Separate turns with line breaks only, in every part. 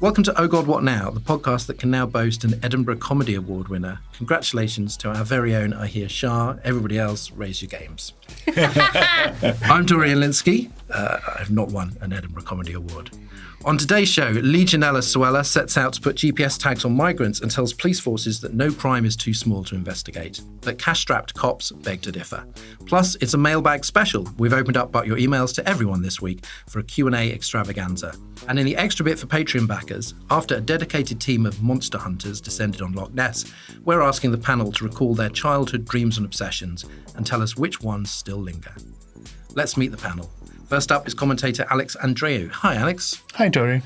Welcome to Oh God, What Now, the podcast that can now boast an Edinburgh Comedy Award winner. Congratulations to our very own Ahir Shah. Everybody else, raise your games. I'm Dorian Linsky. I have not won an Edinburgh Comedy Award. On today's show, Legionella Suella sets out to put GPS tags on migrants and tells police forces that no crime is too small to investigate. But cash-strapped cops beg to differ. Plus, it's a mailbag special. We've opened up your emails to everyone this week for a Q&A extravaganza. And in the extra bit for Patreon backers, after a dedicated team of monster hunters descended on Loch Ness, we're asking the panel to recall their childhood dreams and obsessions and tell us which ones still linger. Let's meet the panel. First up is commentator Alex Andreou. Hi, Alex.
Hi, Dory.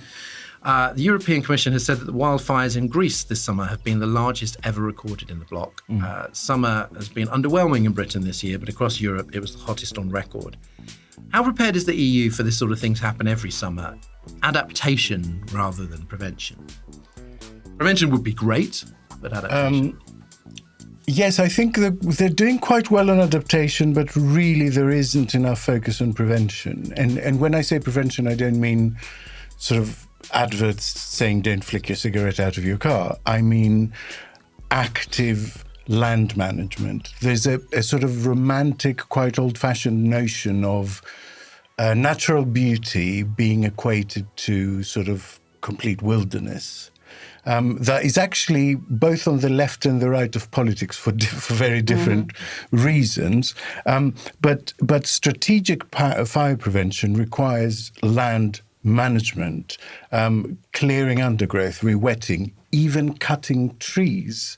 The European Commission has said that the wildfires in Greece this summer have been the largest ever recorded in the bloc. Summer has been underwhelming in Britain this year, but across Europe it was the hottest on record. How prepared is the EU for this sort of thing to happen every summer? Adaptation rather than prevention. Prevention would be great, but adaptation.
Yes, I think they're doing quite well on adaptation, but really there isn't enough focus on prevention. And when I say prevention, I don't mean sort of adverts saying don't flick your cigarette out of your car. I mean active land management. There's a sort of romantic, quite old-fashioned notion of natural beauty being equated to sort of complete wilderness. That is actually both on the left and the right of politics for very different reasons. But strategic fire prevention requires land management, clearing undergrowth, re-wetting, even cutting trees,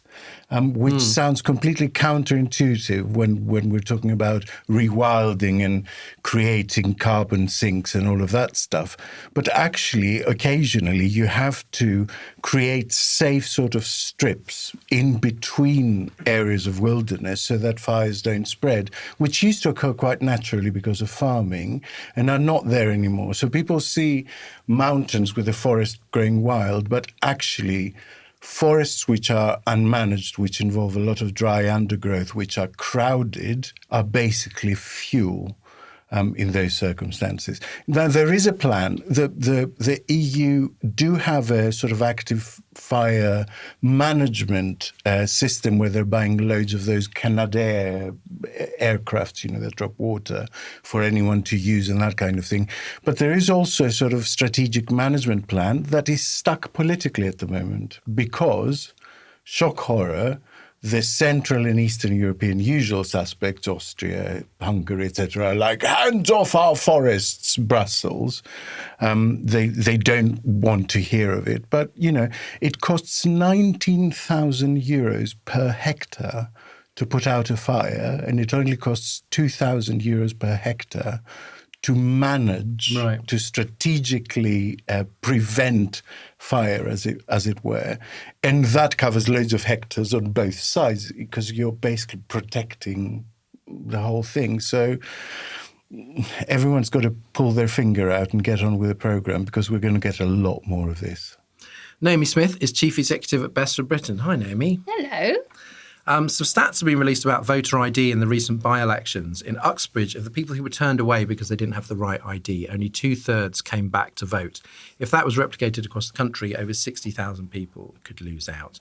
which sounds completely counterintuitive when we're talking about rewilding and creating carbon sinks and all of that stuff. But actually, occasionally, you have to create safe sort of strips in between areas of wilderness so that fires don't spread, which used to occur quite naturally because of farming and are not there anymore. So people see mountains with the forest growing wild, but actually forests which are unmanaged, which involve a lot of dry undergrowth, which are crowded, are basically fuel in those circumstances. Now, there is a plan. The EU do have a sort of active fire management system where they're buying loads of those Canadair aircrafts, that drop water for anyone to use and that kind of thing. But there is also a sort of strategic management plan that is stuck politically at the moment because, shock horror, the Central and Eastern European usual suspects, Austria, Hungary, etc., are like, hands off our forests, Brussels. They don't want to hear of it. But, it costs 19,000 euros per hectare to put out a fire, and it only costs 2,000 euros per hectare to manage, to strategically prevent fire, as it were. And that covers loads of hectares on both sides because you're basically protecting the whole thing. So everyone's got to pull their finger out and get on with the programme because we're going to get a lot more of this.
Naomi Smith is Chief Executive at Best for Britain. Hi, Naomi.
Hello.
Some stats have been released about voter ID in the recent by-elections. In Uxbridge, of the people who were turned away because they didn't have the right ID, only 2/3 came back to vote. If that was replicated across the country, over 60,000 people could lose out.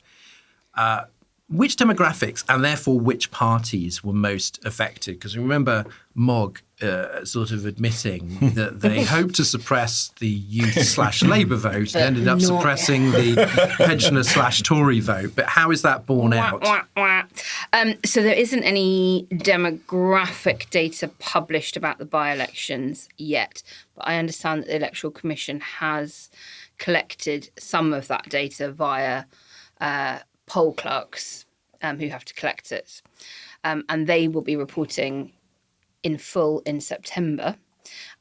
Which demographics and therefore which parties were most affected? Because remember Mogg sort of admitting that they hoped to suppress the youth/Labour vote and ended up suppressing the pensioner/Tory vote. But how is that borne out?
So there isn't any demographic data published about the by-elections yet. But I understand that the Electoral Commission has collected some of that data via poll clerks who have to collect it. And they will be reporting in full in September.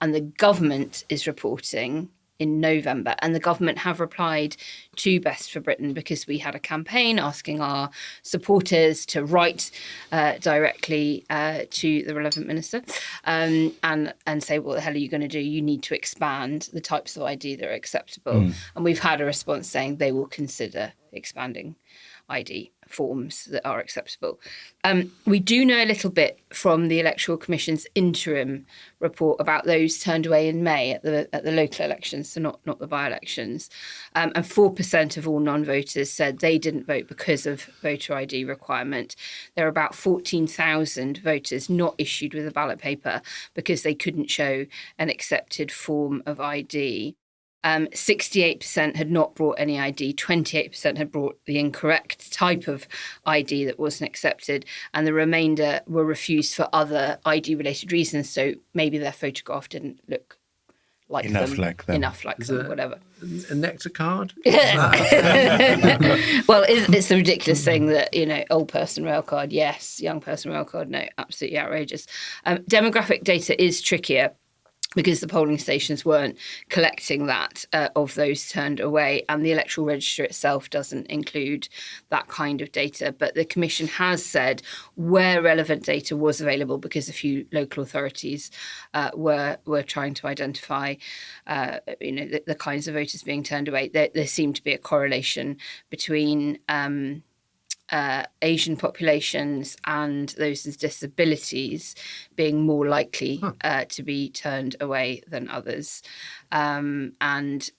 And the government is reporting in November. And the government have replied to Best for Britain because we had a campaign asking our supporters to write directly to the relevant minister and say, what the hell are you going to do? You need to expand the types of ID that are acceptable. And we've had a response saying they will consider expanding ID. forms that are acceptable. We do know a little bit from the Electoral Commission's interim report about those turned away in May at the local elections, so not the by-elections. And 4% of all non-voters said they didn't vote because of voter ID requirement. There are about 14,000 voters not issued with a ballot paper because they couldn't show an accepted form of ID. 68% had not brought any ID, 28% had brought the incorrect type of ID that wasn't accepted, and the remainder were refused for other ID-related reasons. So maybe their photograph didn't look like
enough
them,
like them,
whatever.
A nectar card?
Well, it's a ridiculous thing that, old person rail card, yes, young person rail card, no, absolutely outrageous. Demographic data is trickier, because the polling stations weren't collecting that of those turned away, and the electoral register itself doesn't include that kind of data. But the Commission has said where relevant data was available, because a few local authorities were trying to identify, the kinds of voters being turned away. There seemed to be a correlation between Asian populations and those with disabilities being more likely to be turned away than others, and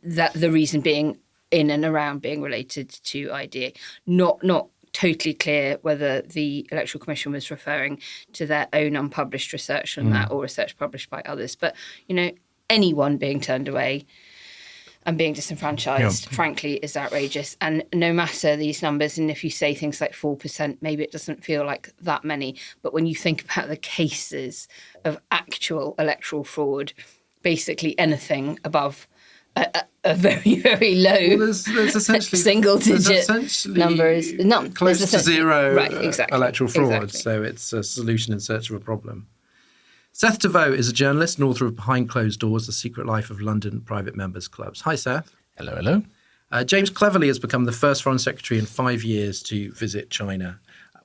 that the reason being in and around being related to ID. Not totally clear whether the Electoral Commission was referring to their own unpublished research on that or research published by others, but anyone being turned away and being disenfranchised, frankly, is outrageous. And no matter these numbers, and if you say things like 4%, maybe it doesn't feel like that many. But when you think about the cases of actual electoral fraud, basically anything above a very, very low
there's essentially
single-digit number is none.
Close to zero electoral fraud.
Exactly.
So it's a solution in search of a problem. Seth DeVoe is a journalist and author of Behind Closed Doors, The Secret Life of London Private Members Clubs. Hi, Seth.
Hello.
James Cleverly has become the first Foreign Secretary in 5 years to visit China.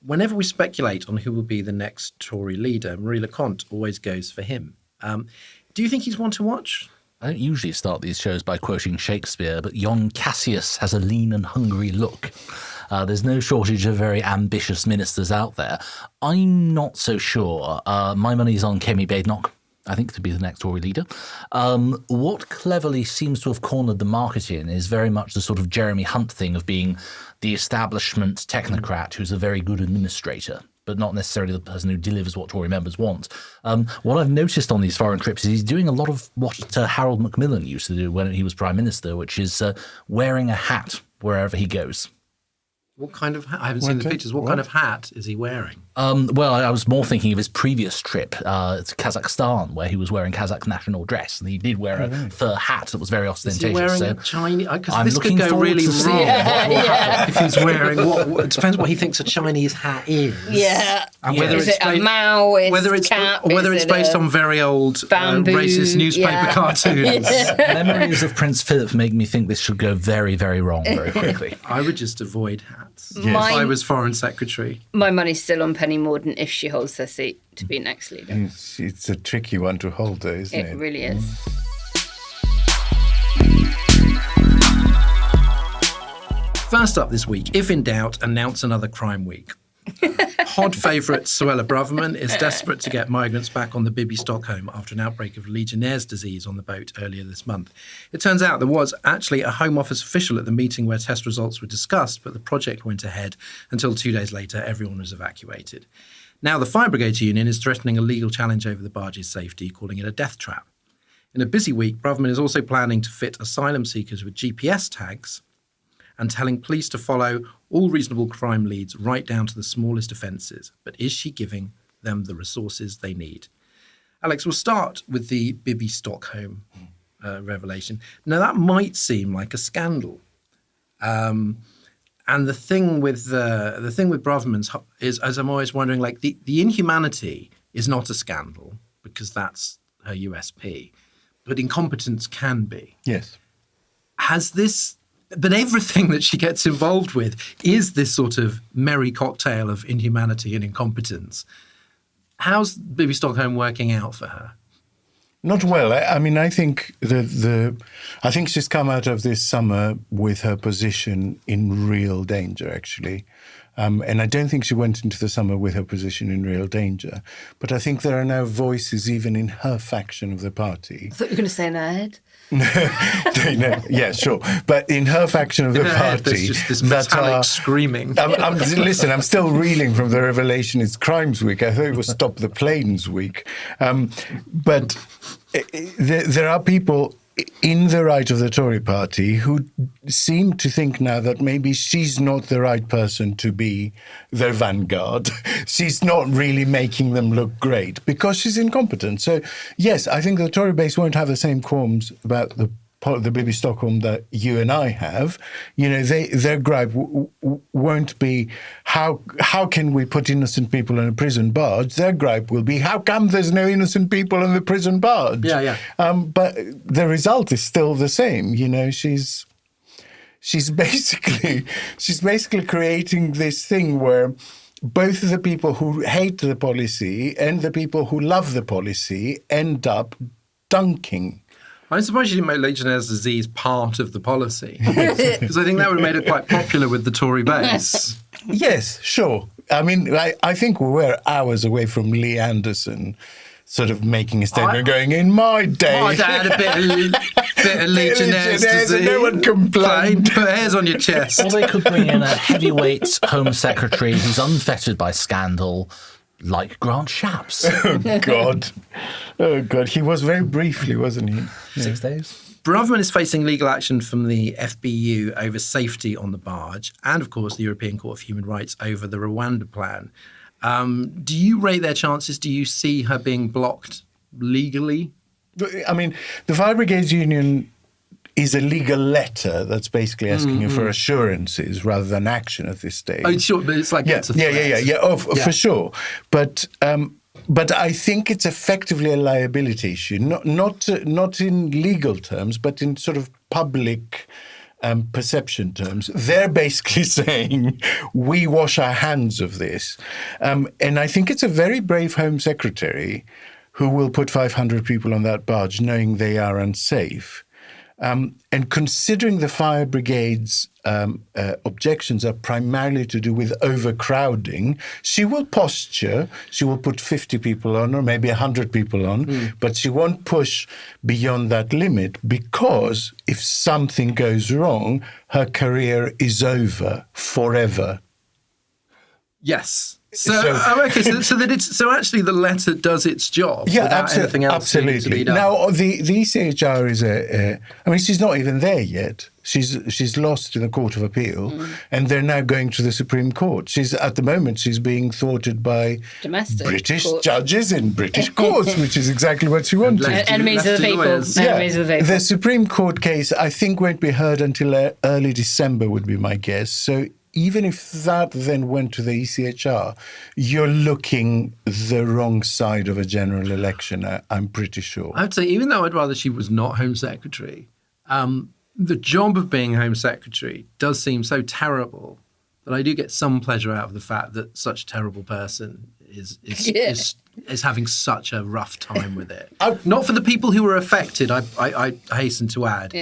Whenever we speculate on who will be the next Tory leader, Marie Leconte always goes for him. Do you think he's one to watch?
I don't usually start these shows by quoting Shakespeare, but young Cassius has a lean and hungry look. There's no shortage of very ambitious ministers out there. I'm not so sure. My money's on Kemi Badenoch, I think, to be the next Tory leader. What Cleverly seems to have cornered the market in is very much the sort of Jeremy Hunt thing of being the establishment technocrat who's a very good administrator, but not necessarily the person who delivers what Tory members want. What I've noticed on these foreign trips is he's doing a lot of what Harold Macmillan used to do when he was Prime Minister, which is wearing a hat wherever he goes.
What kind of hat? I haven't seen the pictures. What kind of hat is he wearing?
Well, I was more thinking of his previous trip to Kazakhstan, where he was wearing Kazakh national dress, and he did wear a fur hat that was very ostentatious.
Is he wearing a Chinese? Because this could
looking
go
forward
really
to
wrong.
Yeah.
If he's wearing it depends what he thinks a Chinese hat is.
Yeah.
And whether
is
it's
it a Maoist
whether it's
cap?
whether it's based on very old
bamboo,
racist newspaper cartoons.
Memories of Prince Philip make me think this should go very, very wrong very quickly.
I would just avoid hats if
Mine-
I was Foreign Secretary.
My money's still on Penny Mordaunt if she holds her seat to be next leader.
It's a tricky one to hold, though, isn't it?
It really is.
First up this week, if in doubt, announce another crime week. Hod favourite Suella Braverman is desperate to get migrants back on the Bibby Stockholm after an outbreak of Legionnaire's disease on the boat earlier this month. It turns out there was actually a Home Office official at the meeting where test results were discussed, but the project went ahead until 2 days later everyone was evacuated. Now the Fire Brigades Union is threatening a legal challenge over the barge's safety, calling it a death trap. In a busy week, Braverman is also planning to fit asylum seekers with GPS tags and telling police to follow all reasonable crime leads right down to the smallest offences. But is she giving them the resources they need? Alex, we'll start with the Bibby Stockholm revelation. Now, that might seem like a scandal. And the thing with Braverman's is, as I'm always wondering, like the inhumanity is not a scandal because that's her USP, but incompetence can be.
Yes.
But everything that she gets involved with is this sort of merry cocktail of inhumanity and incompetence. How's Bibby Stockholm working out for her?
Not well. I mean, I think I think she's come out of this summer with her position in real danger, actually. And I don't think she went into the summer with her position in real danger. But I think there are now voices even in her faction of the party.
I thought you were going to say in her head.
Yeah, sure. But in her faction of the party,
there's just this metallic screaming.
Listen, I'm still reeling from the revelation it's Crimes Week. I thought it was Stop the Planes Week. But there are people in the right of the Tory party who seem to think now that maybe she's not the right person to be their vanguard. She's not really making them look great because she's incompetent. So, yes, I think the Tory base won't have the same qualms about the Bibby Stockholm that you and I have. You know, their gripe won't be how can we put innocent people on a prison barge. Their gripe will be how come there's no innocent people on the prison barge.
Yeah.
But the result is still the same. You know, she's basically creating this thing where both the people who hate the policy and the people who love the policy end up dunking.
I'm surprised you didn't make Legionnaires' disease part of the policy, because I think that would have made it quite popular with the Tory base.
Yes, sure. I mean, I think we were hours away from Lee Anderson sort of making a statement going, in my day...
My dad had a bit of Legionnaires' disease.
No one complained.
Put hairs on your chest.
Or they could bring in a heavyweight Home Secretary who's unfettered by scandal, like Grant Shapps. Oh, God. He was very briefly, wasn't he? 6 days.
Braverman is facing legal action from the FBU over safety on the barge and, of course, the European Court of Human Rights over the Rwanda plan. Do you rate their chances? Do you see her being blocked legally?
I mean, the Fire Brigades Union is a legal letter that's basically asking you for assurances rather than action at this stage.
Oh, sure, but it's like it's a threat.
For sure. But I think it's effectively a liability issue, not in legal terms, but in sort of public perception terms. They're basically saying, we wash our hands of this. And I think it's a very brave Home Secretary who will put 500 people on that barge knowing they are unsafe. And considering the fire brigade's objections are primarily to do with overcrowding, she will posture, she will put 50 people on or maybe 100 people on, but she won't push beyond that limit because if something goes wrong, her career is over forever.
Yes. So actually the letter does its job without anything else
absolutely.
To be done.
Now, the ECHR is I mean, she's not even there yet. She's lost in the Court of Appeal, and they're now going to the Supreme Court. At the moment, she's being thwarted by
domestic
British
court.
Judges in British courts, which is exactly what she wanted.
Enemies of the people. Enemies of the people.
The Supreme Court case, I think, won't be heard until early December, would be my guess. So even if that then went to the ECHR, you're looking the wrong side of a general election, I'm pretty sure.
I would say, even though I'd rather she was not Home Secretary, the job of being Home Secretary does seem so terrible that I do get some pleasure out of the fact that such a terrible person is having such a rough time with it. Not for the people who were affected, I hasten to add,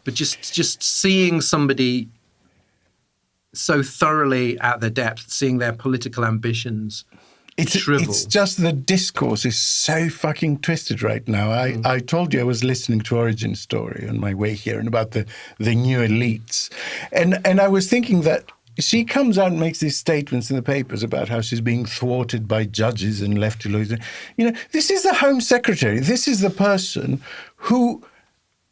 but just seeing somebody so thoroughly at their depth, seeing their political ambitions shrivel.
It's just the discourse is so fucking twisted right now. I told you I was listening to Origin Story on my way here and about the new elites. And I was thinking that she comes out and makes these statements in the papers about how she's being thwarted by judges and lefty lawyers. You know, this is the Home Secretary. This is the person who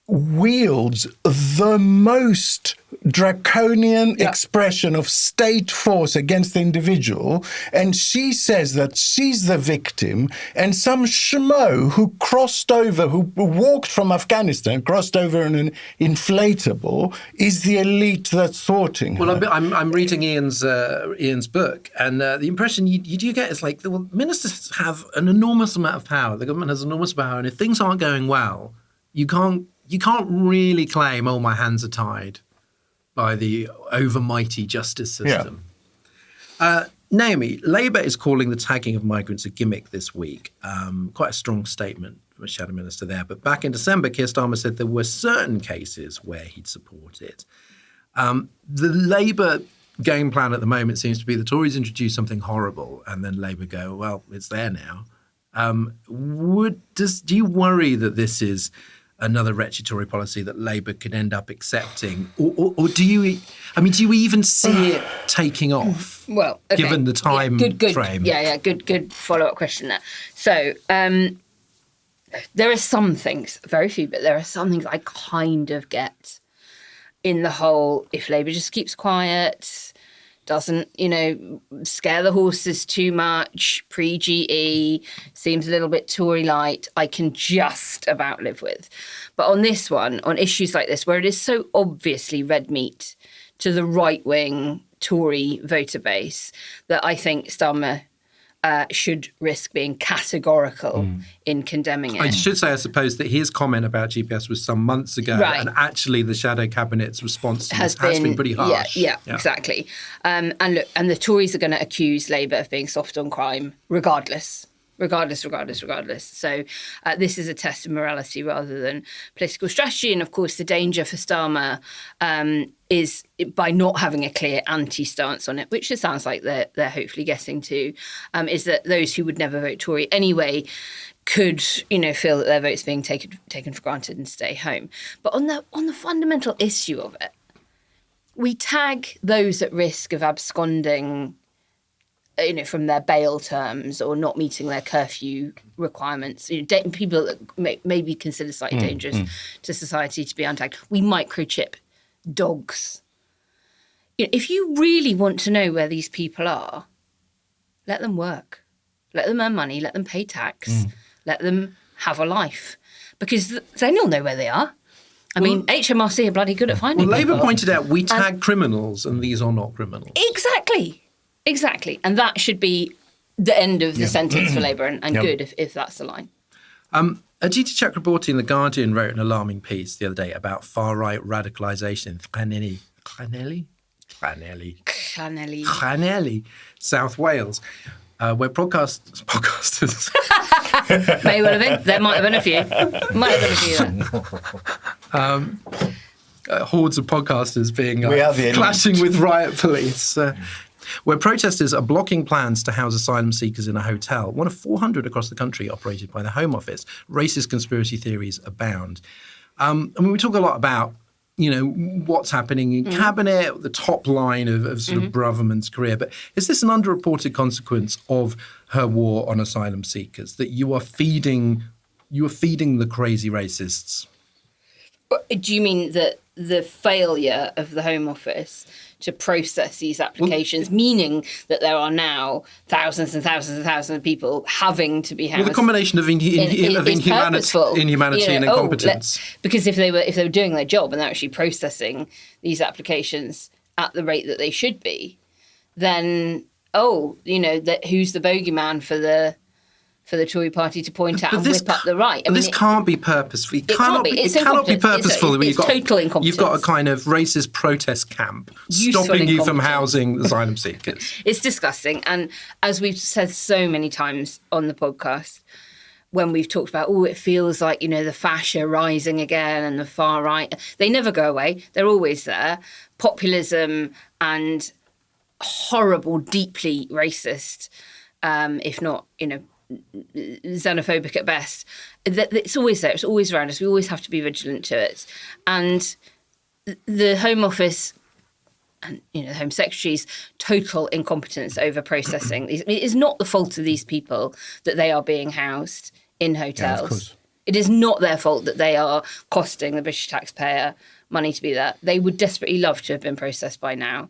wields the most draconian expression of state force against the individual, and she says that she's the victim, and some schmo who walked from Afghanistan, crossed over in an inflatable, is the elite that's thwarting her.
Well, I'm reading Ian's book, and the impression you do get is like, well, ministers have an enormous amount of power. The government has enormous power, and if things aren't going well, you can't really claim, oh, my hands are tied by the overmighty justice system. Naomi, Labour is calling the tagging of migrants a gimmick this week. Quite a strong statement shadow minister there. But back in December, Keir Starmer said there were certain cases where he'd support it. The Labour game plan at the moment seems to be the Tories introduce something horrible and then Labour go, well, it's there now. Do you worry that this is another wretched Tory policy that Labour could end up accepting? Or do you even see it taking off?
Well, okay.
Given the time frame.
Yeah, good follow-up question there. So there are some things, very few, but there are some things I kind of get in the whole, if Labour just keeps quiet, doesn't, scare the horses too much, pre-GE, seems a little bit Tory light, I can just about live with. But on this one, on issues like this, where it is so obviously red meat to the right-wing Tory voter base, that I think Starmer should risk being categorical in condemning it.
I should say, I suppose, that his comment about GPS was some months ago,
right.
And actually the Shadow Cabinet's response to this has been pretty harsh.
Yeah, exactly. And look, and the Tories are going to accuse Labour of being soft on crime, regardless. So this is a test of morality rather than political strategy. And of course, the danger for Starmer is by not having a clear anti-stance on it, which it sounds like they're hopefully getting to, is that those who would never vote Tory anyway could, feel that their vote's being taken for granted and stay home. But on the fundamental issue of it, we tag those at risk of absconding from their bail terms or not meeting their curfew requirements, people that may be considered slightly dangerous to society to be untagged. We microchip dogs. If you really want to know where these people are, let them work. Let them earn money. Let them pay tax. Let them have a life. Because then you'll know where they are. I mean, HMRC are bloody good at finding people.
Labour pointed out we tag criminals and these are not criminals. Exactly. And that should be the end of the sentence for Labour and good if that's the line. Ajita Chakraborty in The Guardian wrote an alarming piece the other day about far-right radicalisation in Llanelli, South Wales, where podcasters...
May well have been. There might have been a few.
Hordes of podcasters being clashing with riot police. Where protesters are blocking plans to house asylum seekers in a hotel, one of 400 across the country operated by the Home Office. Racist conspiracy theories abound. We talk a lot about, what's happening in Cabinet, the top line of sort of Braverman's career. But is this an underreported consequence of her war on asylum seekers, that you are feeding the crazy racists?
Do you mean that the failure of the Home Office to process these applications, meaning that there are now thousands and thousands and thousands of people having to be housed?
Well, the combination of inhumanity and incompetence.
Because if they were doing their job and they're actually processing these applications at the rate that they should be, then who's the bogeyman for the Tory party to point out and whip up the right?
This can't be purposeful. It cannot be purposeful when you've got a kind of racist protest camp stopping you from housing asylum seekers.
It's disgusting. And as we've said so many times on the podcast, when we've talked about, it feels like, the fascia rising again and the far right, they never go away. They're always there. Populism and horrible, deeply racist, if not, xenophobic at best. It's always there. It's always around us. We always have to be vigilant to it. And the Home Office and the Home Secretary's total incompetence over processing these. It is not the fault of these people that they are being housed in hotels.
Yeah, of course.
It is not their fault that they are costing the British taxpayer money to be there. They would desperately love to have been processed by now.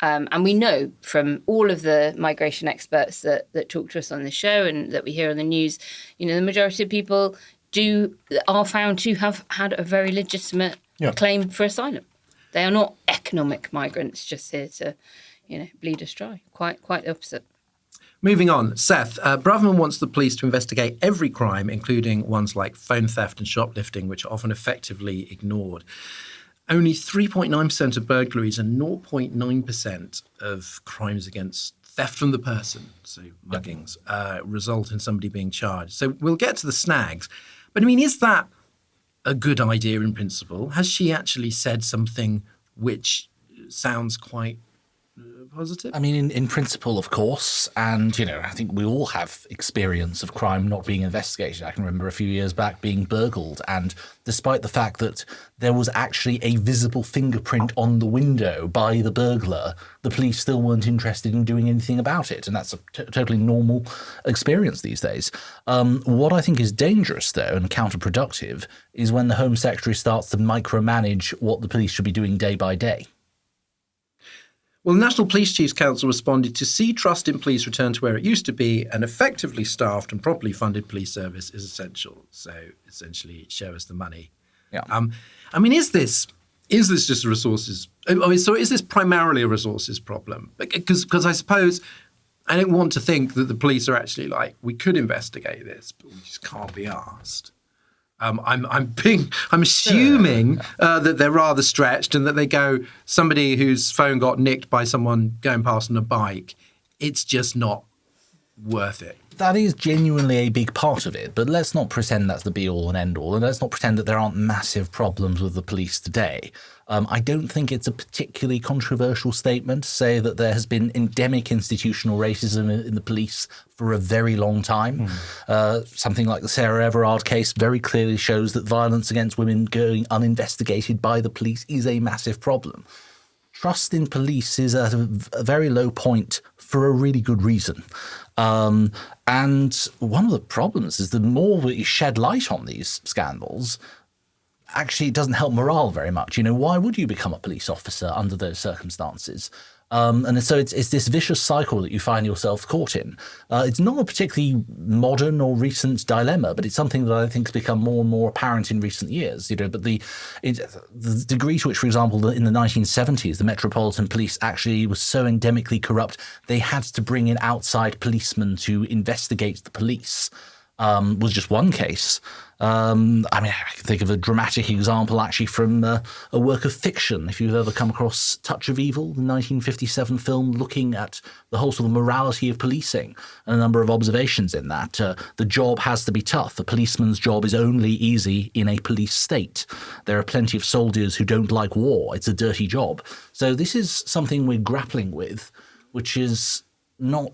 And we know from all of the migration experts that talk to us on the show and that we hear on the news, the majority of people are found to have had a very legitimate claim for asylum. They are not economic migrants just here to, bleed us dry. Quite the opposite.
Moving on, Seth, Braverman wants the police to investigate every crime, including ones like phone theft and shoplifting, which are often effectively ignored. Only 3.9% of burglaries and 0.9% of crimes against theft from the person, so muggings, result in somebody being charged. So we'll get to the snags. But I mean, is that a good idea in principle? Has she actually said something which sounds quite positive?
I mean, in principle, of course. And, I think we all have experience of crime not being investigated. I can remember a few years back being burgled. And despite the fact that there was actually a visible fingerprint on the window by the burglar, the police still weren't interested in doing anything about it. And that's a totally normal experience these days. What I think is dangerous, though, and counterproductive, is when the Home Secretary starts to micromanage what the police should be doing day by day.
Well, the National Police Chiefs Council responded to see trust in police return to where it used to be. An effectively staffed and properly funded police service is essential. So essentially, show us the money.
Yeah.
I mean, is this just a resources? I mean, so is this primarily a resources problem? Because I suppose I don't want to think that the police are actually like, we could investigate this, but we just can't be asked. I'm assuming that they're rather stretched and that they go, somebody whose phone got nicked by someone going past on a bike, it's just not worth it.
That is genuinely a big part of it, but let's not pretend that's the be-all and end-all, and let's not pretend that there aren't massive problems with the police today. I don't think it's a particularly controversial statement to say that there has been endemic institutional racism in the police for a very long time. Something like the Sarah Everard case very clearly shows that violence against women going uninvestigated by the police is a massive problem. Trust in police is at a very low point for a really good reason. And one of the problems is the more that you shed light on these scandals, actually it doesn't help morale very much. Why would you become a police officer under those circumstances? And so it's this vicious cycle that you find yourself caught in. It's not a particularly modern or recent dilemma, but it's something that I think has become more and more apparent in recent years. But the degree to which, for example, in the 1970s, the Metropolitan Police actually was so endemically corrupt, they had to bring in outside policemen to investigate the police. Was just one case. I can think of a dramatic example actually from a work of fiction. If you've ever come across Touch of Evil, the 1957 film looking at the whole sort of morality of policing and a number of observations in that. The job has to be tough. A policeman's job is only easy in a police state. There are plenty of soldiers who don't like war. It's a dirty job. So this is something we're grappling with, which is not...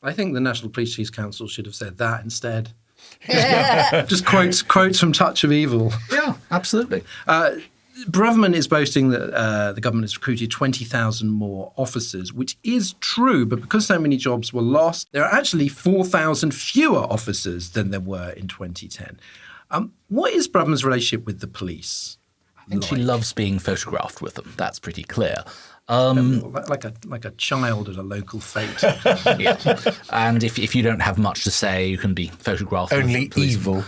I think the National Police Chiefs Council should have said that instead. Just quotes from Touch of Evil.
Yeah, absolutely.
Braverman is boasting that the government has recruited 20,000 more officers, which is true, but because so many jobs were lost, there are actually 4,000 fewer officers than there were in 2010. What is Braverman's relationship with the police?
I think she loves being photographed with them. That's pretty clear.
Like a child at a local fete.
Yeah. And if you don't have much to say, you can be photographed.
Only evil.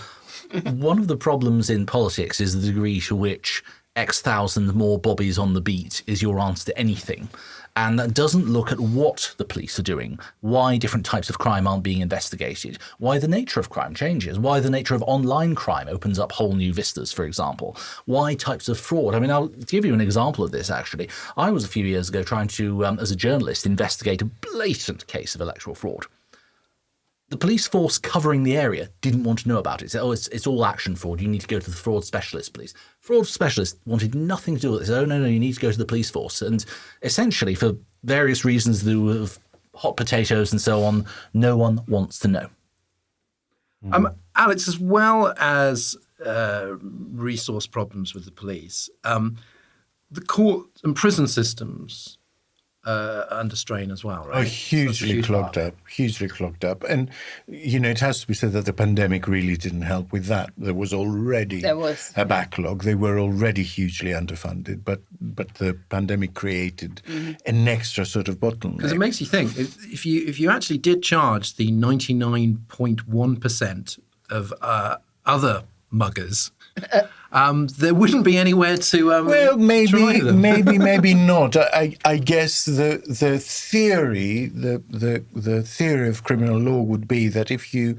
One of the problems in politics is the degree to which X thousand more bobbies on the beat is your answer to anything. And that doesn't look at what the police are doing, why different types of crime aren't being investigated, why the nature of crime changes, why the nature of online crime opens up whole new vistas, for example, why types of fraud. I mean, I'll give you an example of this, actually. I was a few years ago trying to, as a journalist, investigate a blatant case of electoral fraud. The police force covering the area didn't want to know about it. Said, it's all action fraud. You need to go to the fraud specialist, please. Fraud specialist wanted nothing to do with it. They said, no, you need to go to the police force. And essentially, for various reasons, there were hot potatoes and so on, no one wants to know.
Alex, as well as resource problems with the police, the court and prison systems under strain as well, right?
Oh, hugely clogged up. And, it has to be said that the pandemic really didn't help with that. There was already a backlog. They were already hugely underfunded, but the pandemic created an extra sort of bottleneck.
Because it makes you think, if you actually did charge the 99.1% of other muggers, there wouldn't be anywhere to
well,
try them.
maybe not. I guess the theory of criminal law would be that if you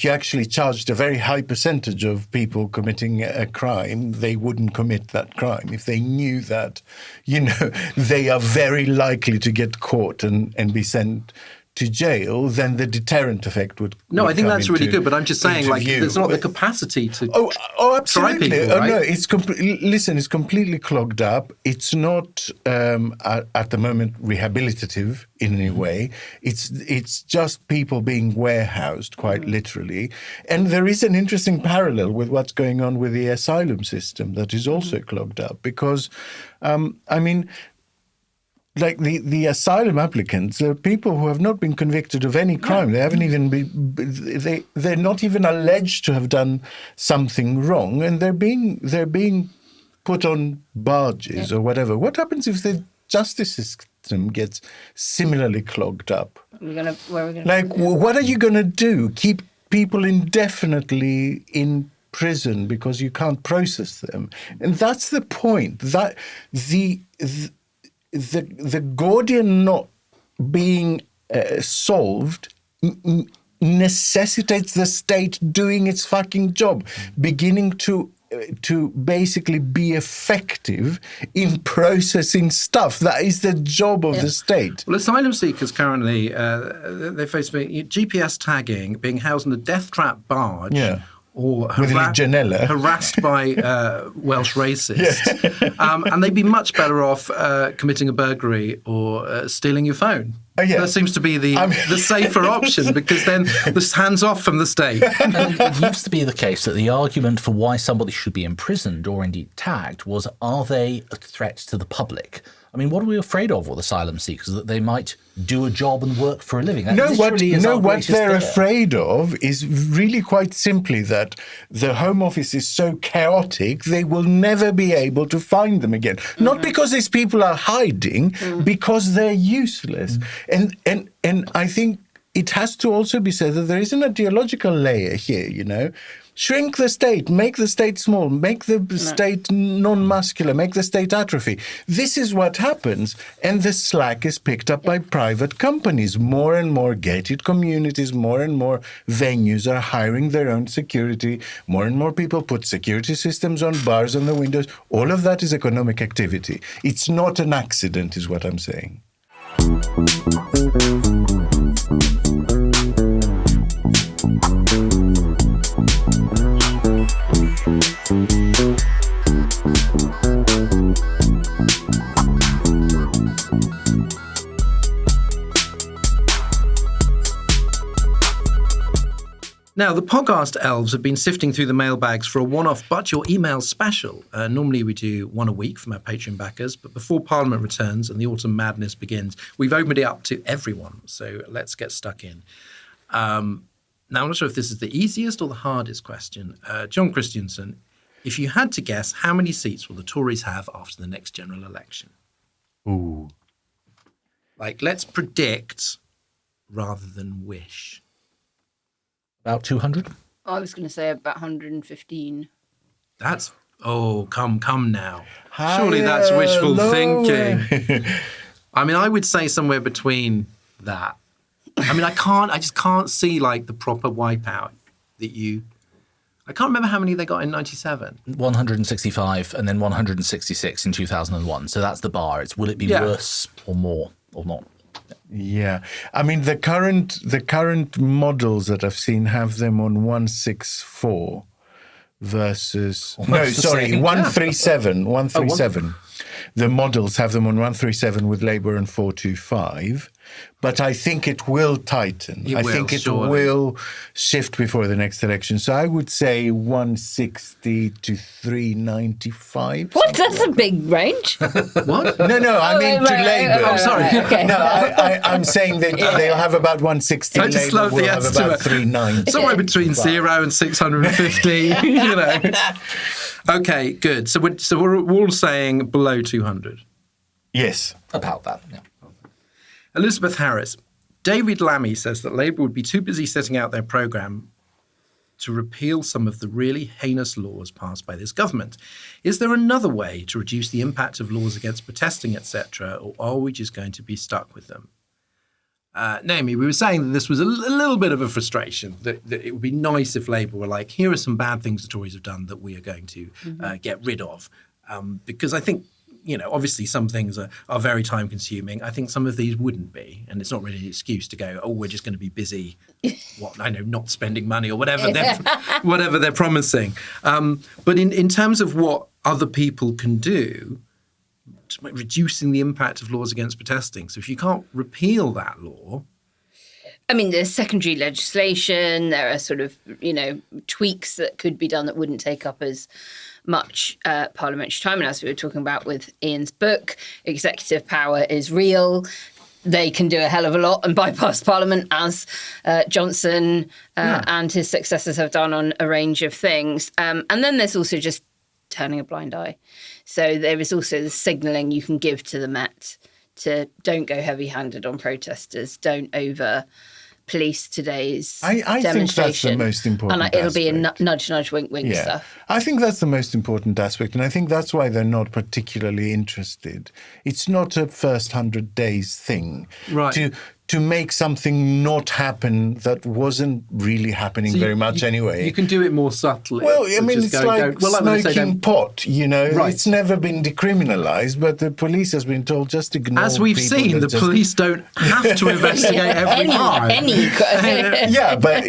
actually charged a very high percentage of people committing a crime, they wouldn't commit that crime. If they knew that, they are very likely to get caught and be sent to jail, then the deterrent effect would.
No,
would
I think
come
that's really
into-
good, but I'm just saying, like,
into view.
there's not the capacity to.
Oh, absolutely.
try people, right?
No, listen, it's completely clogged up. It's not at the moment rehabilitative in any way. It's just people being warehoused, quite literally. And there is an interesting parallel with what's going on with the asylum system that is also clogged up because, I mean. Like the asylum applicants are people who have not been convicted of any crime. They haven't even they're not even alleged to have done something wrong, and they're being put on barges or whatever. What happens if the justice system gets similarly clogged up?
Where are we gonna?
Like, what are you going to do? Keep people indefinitely in prison because you can't process them? And that's the point. That the Gordian knot being solved necessitates the state doing its fucking job, beginning to basically be effective in processing stuff. That is the job of the state.
Well, asylum seekers currently, they face GPS tagging, being housed in a death trap barge.
Yeah.
Or
With Legionella.
harassed by Welsh racists. And they'd be much better off committing a burglary or stealing your phone.
Yeah.
That seems to be the safer option because then the hands off from the state.
And it used to be the case that the argument for why somebody should be imprisoned or indeed tagged was, are they a threat to the public? I mean, what are we afraid of with asylum seekers? That they might do a job and work for a living? That
What
greatest
they're
fear.
afraid of is really quite simply that the Home Office is so chaotic they will never be able to find them again. Not because these people are hiding, because they're useless. And I think it has to also be said that there is an ideological layer here, you know. Shrink the state, make the state small, make the state non-muscular, make the state atrophy. This is what happens, and the slack is picked up by private companies. More and more gated communities, more and more venues are hiring their own security. More and more people put security systems on bars and the windows. All of that is economic activity. It's not an accident, is what I'm saying.
Now, the podcast elves have been sifting through the mailbags for a one-off But Your Email special. Normally we do one a week from our Patreon backers, but before Parliament returns and the autumn madness begins, we've opened it up to everyone. So let's get stuck in. Now, I'm not sure if this is the easiest or the hardest question. John Christensen, if you had to guess, how many seats will the Tories have after the next general election?
Ooh.
Like, let's predict rather than wish.
About 200?
I was going to say about 115.
That's, come now. Surely that's wishful thinking. I mean, I would say somewhere between that. I mean, I just can't see like the proper wipeout I can't remember how many they got in 97.
165 and then 166 in 2001. So that's the bar. Will it be worse or more or not?
Yeah, I mean the current models that I've seen have them on 164 versus 137. 137. The models have them on 137 with Labour and 425. But I think it will tighten. I think it will shift before the next election. So I would say 160 to 395.
What? That's a big range.
What?
No, I mean to Labour.
Oh, sorry.
Okay.
No, I'm saying that they'll have about 160.
I just
Labour
love
will
the
have
estimate.
about 390.
Somewhere between 0 and 650, you know. Okay, good. So we're all saying below 200.
Yes.
About that, yeah.
Elizabeth Harris. David Lammy says that Labour would be too busy setting out their programme to repeal some of the really heinous laws passed by this government. Is there another way to reduce the impact of laws against protesting, etc., or are we just going to be stuck with them? Naomi, we were saying that this was a little bit of a frustration, that it would be nice if Labour were like, here are some bad things the Tories have done that we are going to get rid of. Because I think obviously some things are very time consuming. I think some of these wouldn't be. And it's not really an excuse to go, we're just going to be busy, not spending money or whatever they're promising. But in terms of what other people can do, reducing the impact of laws against protesting. So if you can't repeal that law...
I mean, there's secondary legislation. There are sort of, tweaks that could be done that wouldn't take up as much parliamentary time. And as we were talking about with Ian's book, executive power is real. They can do a hell of a lot and bypass Parliament, as Johnson and his successors have done on a range of things. And then there's also just turning a blind eye. So there is also the signalling you can give to the Met to don't go heavy-handed on protesters, don't over-police today's
I
demonstration.
think that's the most important
And it'll be a
aspect.
nudge, nudge, wink, wink stuff.
I think that's the most important aspect, and I think that's why they're not particularly interested. It's not a first 100 days thing.
Right.
To make something not happen that wasn't really happening very much anyway.
You can do it more subtly.
Well, I mean, it's like smoking pot,
Right.
It's never been decriminalised, but the police has been told just ignore
As we've
people
seen,
that
the police don't have to investigate every crime.
Yeah, but,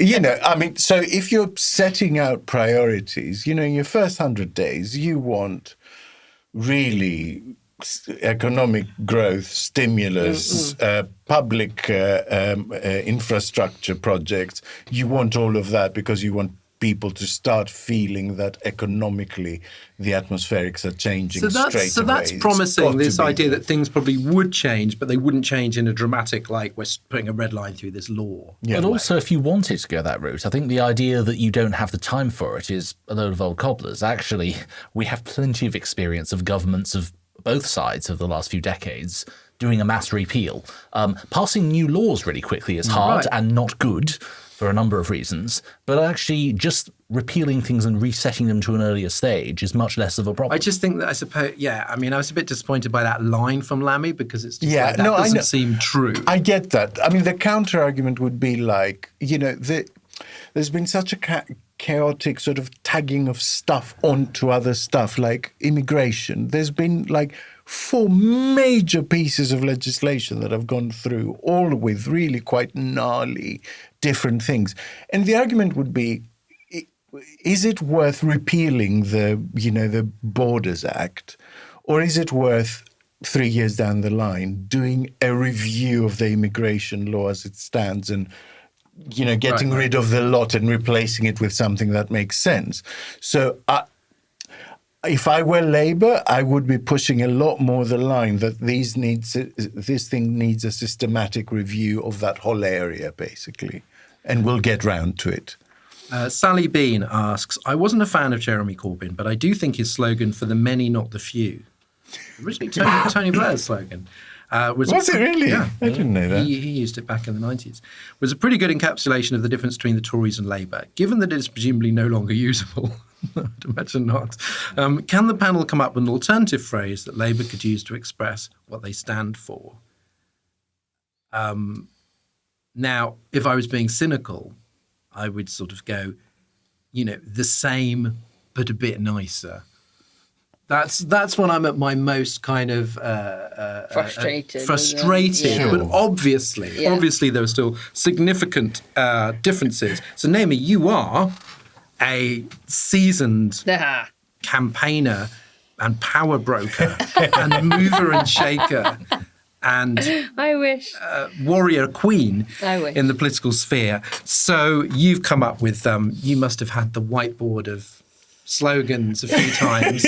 so if you're setting out priorities, in your first 100 days, you want really economic growth, stimulus, public infrastructure projects. You want all of that because you want people to start feeling that economically the atmospherics are changing straight away.
So that's promising, this idea that things probably would change, but they wouldn't change in a dramatic, like we're putting a red line through this law.
Yeah, but also, if you wanted to go that route, I think the idea that you don't have the time for it is a load of old cobblers. Actually, we have plenty of experience of governments of both sides of the last few decades doing a mass repeal. Passing new laws really quickly is hard and not good for a number of reasons, but actually just repealing things and resetting them to an earlier stage is much less of a problem.
I just think that I was a bit disappointed by that line from Lammy because it's just that doesn't seem true.
I get that. I mean, the counter-argument would be like, there's been such a chaotic sort of tagging of stuff onto other stuff, like immigration. There's been like 4 major pieces of legislation that have gone through, all with really quite gnarly different things. And the argument would be, is it worth repealing the Borders Act, or is it worth 3 years down the line doing a review of the immigration law as it stands and getting rid of the lot and replacing it with something that makes sense? So if I were Labour, I would be pushing a lot more the line that this thing needs a systematic review of that whole area, basically, and we'll get round to it.
Sally Bean asks, I wasn't a fan of Jeremy Corbyn, but I do think his slogan, for the many, not the few, originally Tony Blair's slogan, was
it really?
Yeah.
I didn't know that.
He used it back in the 90s. Was a pretty good encapsulation of the difference between the Tories and Labour. Given that it is presumably no longer usable, I'd imagine not, can the panel come up with an alternative phrase that Labour could use to express what they stand for? Now, if I was being cynical, I would sort of go, the same but a bit nicer. That's when I'm at my most kind of
frustrated.
Yeah. But obviously there are still significant differences. So Naomi, you are a seasoned campaigner and power broker and mover and shaker and
I wish
warrior queen
in
the political sphere. So you've come up with you must have had the whiteboard of slogans a few times.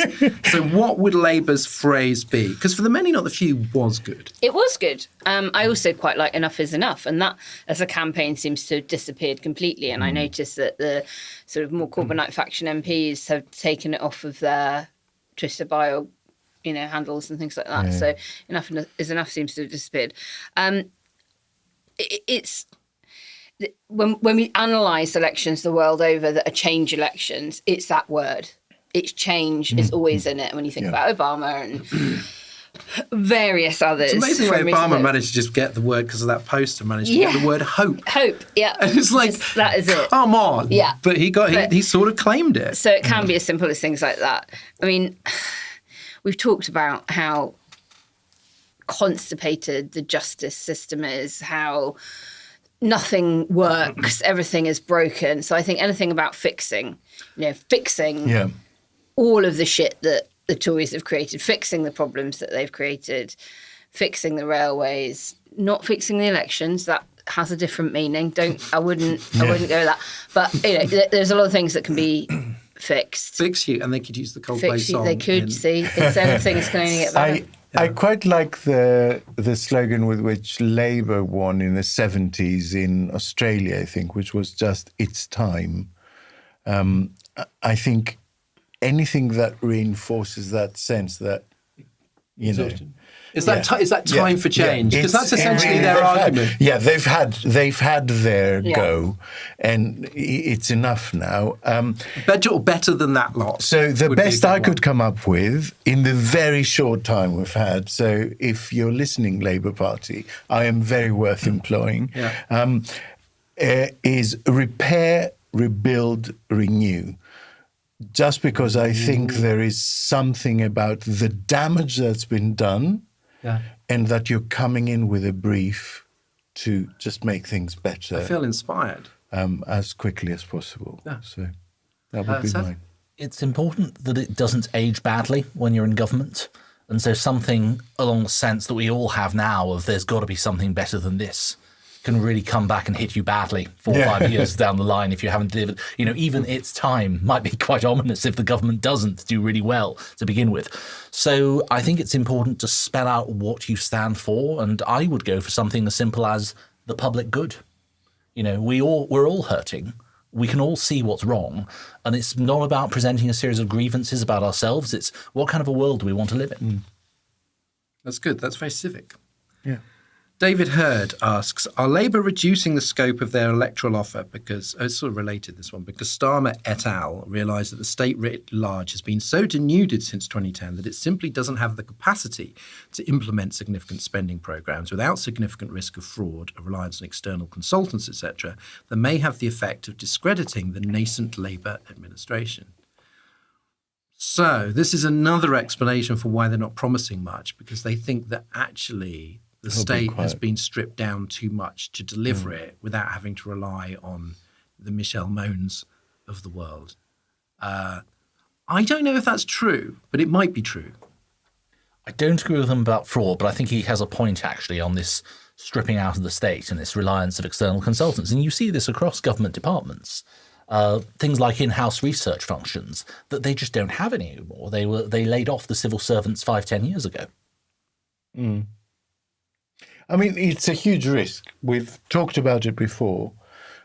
So what would Labour's phrase be? Because for the many, not the few was good.
It was good. I also quite like enough is enough. And that as a campaign seems to have disappeared completely. And I noticed that the sort of more Corbynite faction MPs have taken it off of their Twitter bio, handles and things like that. Yeah. So enough is enough seems to have disappeared. It's... When we analyse elections the world over that are change elections, it's that word. It's change is always in it when you think about Obama and various others.
It's amazing the way Obama managed to just get the word because of that poster, managed to get the word hope.
Hope, yeah.
And it's like,
that is it.
Come on.
Yeah.
But he sort of claimed it.
So it can be as simple as things like that. I mean, we've talked about how constipated the justice system is, how nothing works, everything is broken. So I think anything about fixing all of the shit that the Tories have created, fixing the problems that they've created, fixing the railways, not fixing the elections, that has a different meaning. I wouldn't go with that. But there's a lot of things that can be fixed.
Fix you, and they could use the Coldplay song.
They could see. Instead of things can only get better.
I quite like the slogan with which Labour won in the 70s in Australia, I think, which was just "It's time." I think anything that reinforces that sense that, Is that
time for change? Because that's essentially their argument.
They've had their go, and it's enough now.
Better than that lot.
So the best I could come up with in the very short time we've had. So if you're listening, Labour Party, I am very worth employing. Is repair, rebuild, renew. Just because I think there is something about the damage that's been done. And that you're coming in with a brief to just make things better.
I feel inspired.
As quickly as possible. So that would be mine.
It's important that it doesn't age badly when you're in government. And so something along the sense that we all have now of there's got to be something better than this can really come back and hit you badly 4 or 5 years down the line if you haven't delivered. Even its time might be quite ominous if the government doesn't do really well to begin with. So I think it's important to spell out what you stand for, and I would go for something as simple as the public good. We're all hurting. We can all see what's wrong, and it's not about presenting a series of grievances about ourselves. It's what kind of a world do we want to live in.
That's good. That's very civic.
Yeah.
David Hurd asks, are Labour reducing the scope of their electoral offer because, it's sort of related this one, because Starmer et al. Realised that the state writ large has been so denuded since 2010 that it simply doesn't have the capacity to implement significant spending programmes without significant risk of fraud, a reliance on external consultants, etc., that may have the effect of discrediting the nascent Labour administration. So this is another explanation for why they're not promising much, because they think that actually the state has been stripped down too much to deliver it without having to rely on the Michelle Moans of the world. I don't know if that's true, but it might be true.
I don't agree with him about fraud, but I think he has a point, actually, on this stripping out of the state and this reliance of external consultants. And you see this across government departments. Things like in-house research functions that they just don't have any anymore. They laid off the civil servants 5-10 years ago.
I mean, it's a huge risk. We've talked about it before.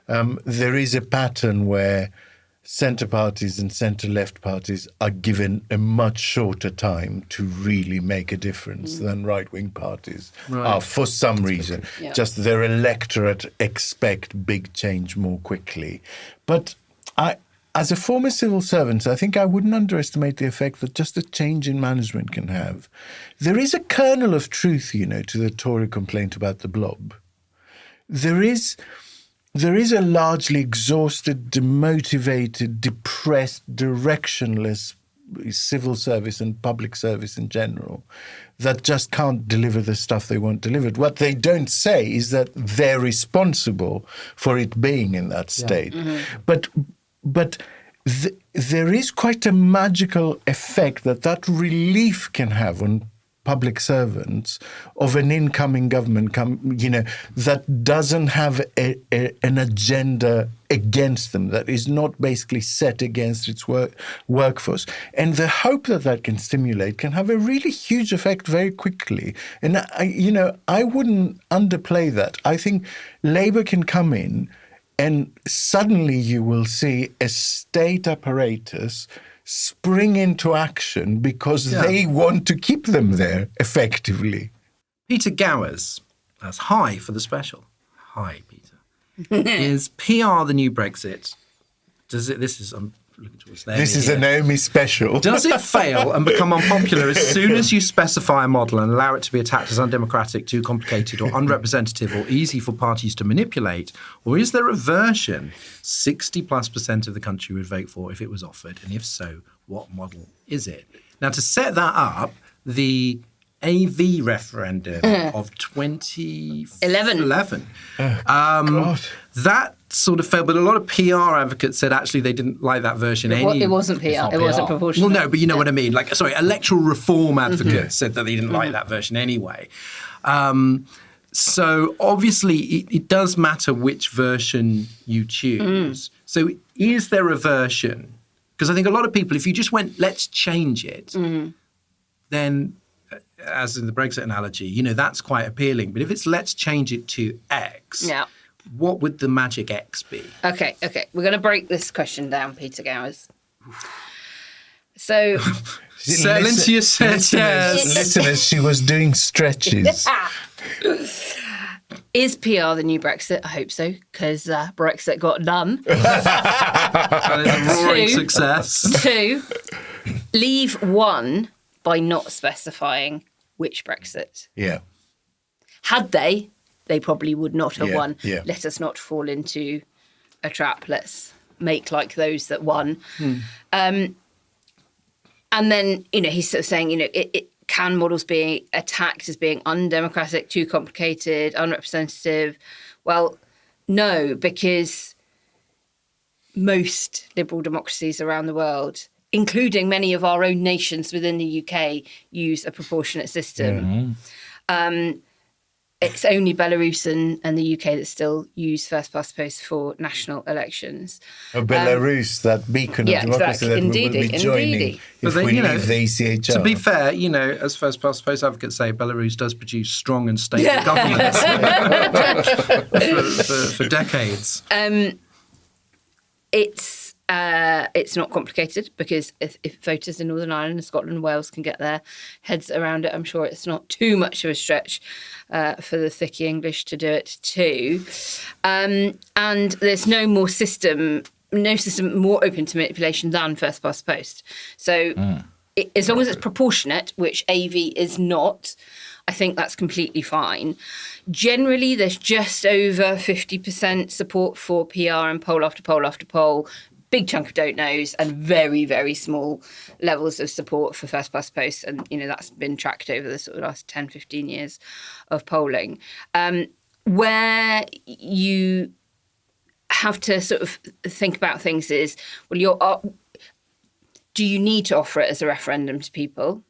There is a pattern where centre parties and centre-left parties are given a much shorter time to really make a difference than right-wing parties are for some reason. Just their electorate expect big change more quickly. But as a former civil servant, I think I wouldn't underestimate the effect that just a change in management can have. There is a kernel of truth, to the Tory complaint about the blob. There is a largely exhausted, demotivated, depressed, directionless civil service and public service in general that just can't deliver the stuff they want delivered. What they don't say is that they're responsible for it being in that state. But there is quite a magical effect that relief can have on public servants of an incoming government, that doesn't have an agenda against them, that is not basically set against its workforce. And the hope that can stimulate can have a really huge effect very quickly. And, I wouldn't underplay that. I think Labour can come in and suddenly you will see a state apparatus spring into action because they want to keep them there effectively.
Peter Gowers, that's hi for the special. Hi, Peter. Is PR the new Brexit? I'm looking towards there.
This is a Naomi special.
Does it fail and become unpopular as soon as you specify a model and allow it to be attacked as undemocratic, too complicated or unrepresentative or easy for parties to manipulate? Or is there a version 60+% of the country would vote for if it was offered? And if so, what model is it? Now, to set that up, the AV referendum of 2011, that sort of failed, but a lot of PR advocates said actually they didn't like that version anyway.
It wasn't PR. It wasn't proportional.
Well, no, but you know what I mean. Like, sorry, electoral reform advocates said that they didn't like that version anyway. So obviously it does matter which version you choose. So is there a version? Because I think a lot of people, if you just went, let's change it, then, as in the Brexit analogy, you know, that's quite appealing. But if it's let's change it to X, what would the magic X be?
Okay. We're going to break this question down, Peter Gowers. So...
Settle into your chairs.
Listeners, she was doing stretches.
Is PR the new Brexit? I hope so, because Brexit got done.
That is a roaring success.
2, leave 1 by not specifying which Brexit.
Yeah.
Had they probably would not have won.
Yeah.
Let us not fall into a trap. Let's make like those that won. And then, you know, he's sort of saying, you know, can models be attacked as being undemocratic, too complicated, unrepresentative? Well, no, because most liberal democracies around the world, including many of our own nations within the UK, use a proportionate system. It's only Belarus and the UK that still use first past the post for national elections.
Belarus, that beacon of democracy that we will be joining if we leave the ECHR.
To be fair, you know, as first past the post advocates say, Belarus does produce strong and stable governments for decades. It's not complicated because if voters in Northern Ireland and Scotland and Wales can get their heads around it, I'm sure it's not too much of a stretch for the thicky English to do it too. And there's no system more open to manipulation than first past the post. So as long as it's proportionate, which AV is not, I think that's completely fine. Generally, there's just over 50% support for PR in poll after poll after poll. Big chunk of don't knows and very, very small levels of support for first past the post. And, you know, that's been tracked over the sort of last 10, 15 years of polling. Where you have to sort of think about things is, well, do you need to offer it as a referendum to people?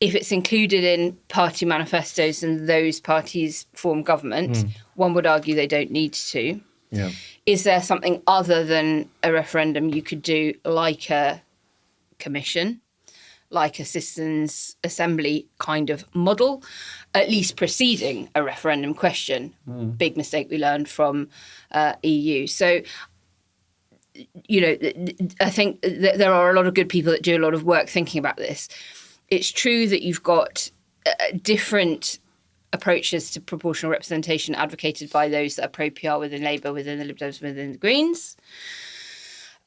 If it's included in party manifestos and those parties form government, one would argue they don't need to.
Yeah.
Is there something other than a referendum you could do, like a commission, like a citizens' assembly kind of model, at least preceding a referendum question? Big mistake we learned from EU. So, you know, I think that there are a lot of good people that do a lot of work thinking about this. It's true that you've got different approaches to proportional representation advocated by those that are pro-PR within Labour, within the Lib Dems, within the Greens.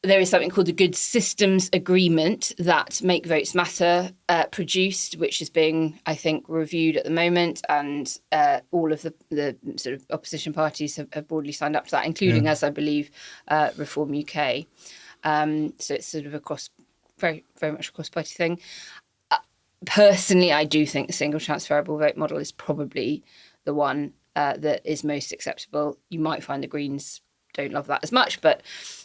There is something called the Good Systems Agreement that Make Votes Matter produced, which is being, I think, reviewed at the moment. And all of the sort of opposition parties have broadly signed up to that, including, as I believe, Reform UK. So it's sort of very, very much a cross-party thing. Personally, I do think the single transferable vote model is probably the one that is most acceptable. You might find the Greens don't love that as much, but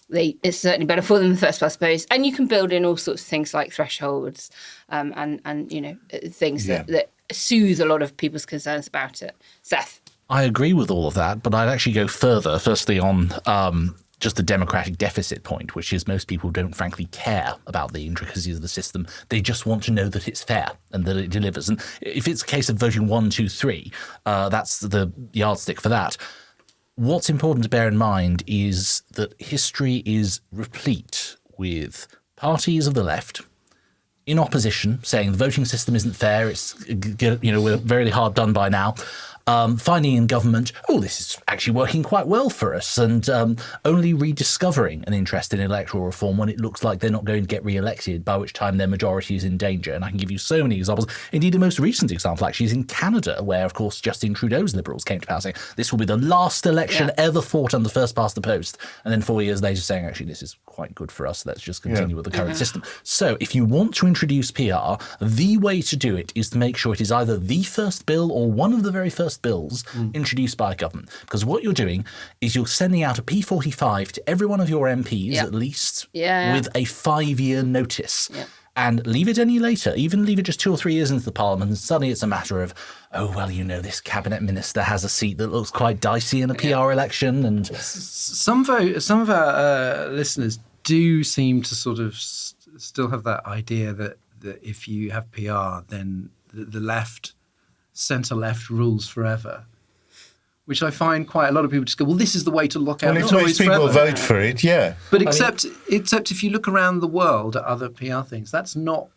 it's certainly better for them, first past the post. And you can build in all sorts of things like thresholds and you know, things that soothe a lot of people's concerns about it. Seth?
I agree with all of that, but I'd actually go further. Firstly, on just the democratic deficit point, which is most people don't frankly care about the intricacies of the system. They just want to know that it's fair and that it delivers. And if it's a case of voting 1, 2, 3, that's the yardstick for that. What's important to bear in mind is that history is replete with parties of the left in opposition saying the voting system isn't fair, it's, you know, we're very hard done by now. finding in government, this is actually working quite well for us, and only rediscovering an interest in electoral reform when it looks like they're not going to get re-elected, by which time their majority is in danger. And I can give you so many examples. Indeed, the most recent example actually is in Canada, where, of course, Justin Trudeau's Liberals came to power saying this will be the last election ever fought under first past the post. And then 4 years later saying, actually, this is quite good for us. Let's just continue with the current system. So if you want to introduce PR, the way to do it is to make sure it is either the first bill or one of the very first bills introduced by a government. Because what you're doing is you're sending out a P45 to every one of your MPs at least with a 5-year notice. And leave it any later, even leave it just 2 or 3 years into the Parliament, and suddenly it's a matter of, this cabinet minister has a seat that looks quite dicey in a PR election. And
some of our listeners do seem to sort of still have that idea that if you have PR, then the left, centre-left rules forever, which I find quite a lot of people just go, well, this is the way to lock out
Well,
Tories
people
forever.
vote for it,
But except if you look around the world at other PR things, that's not...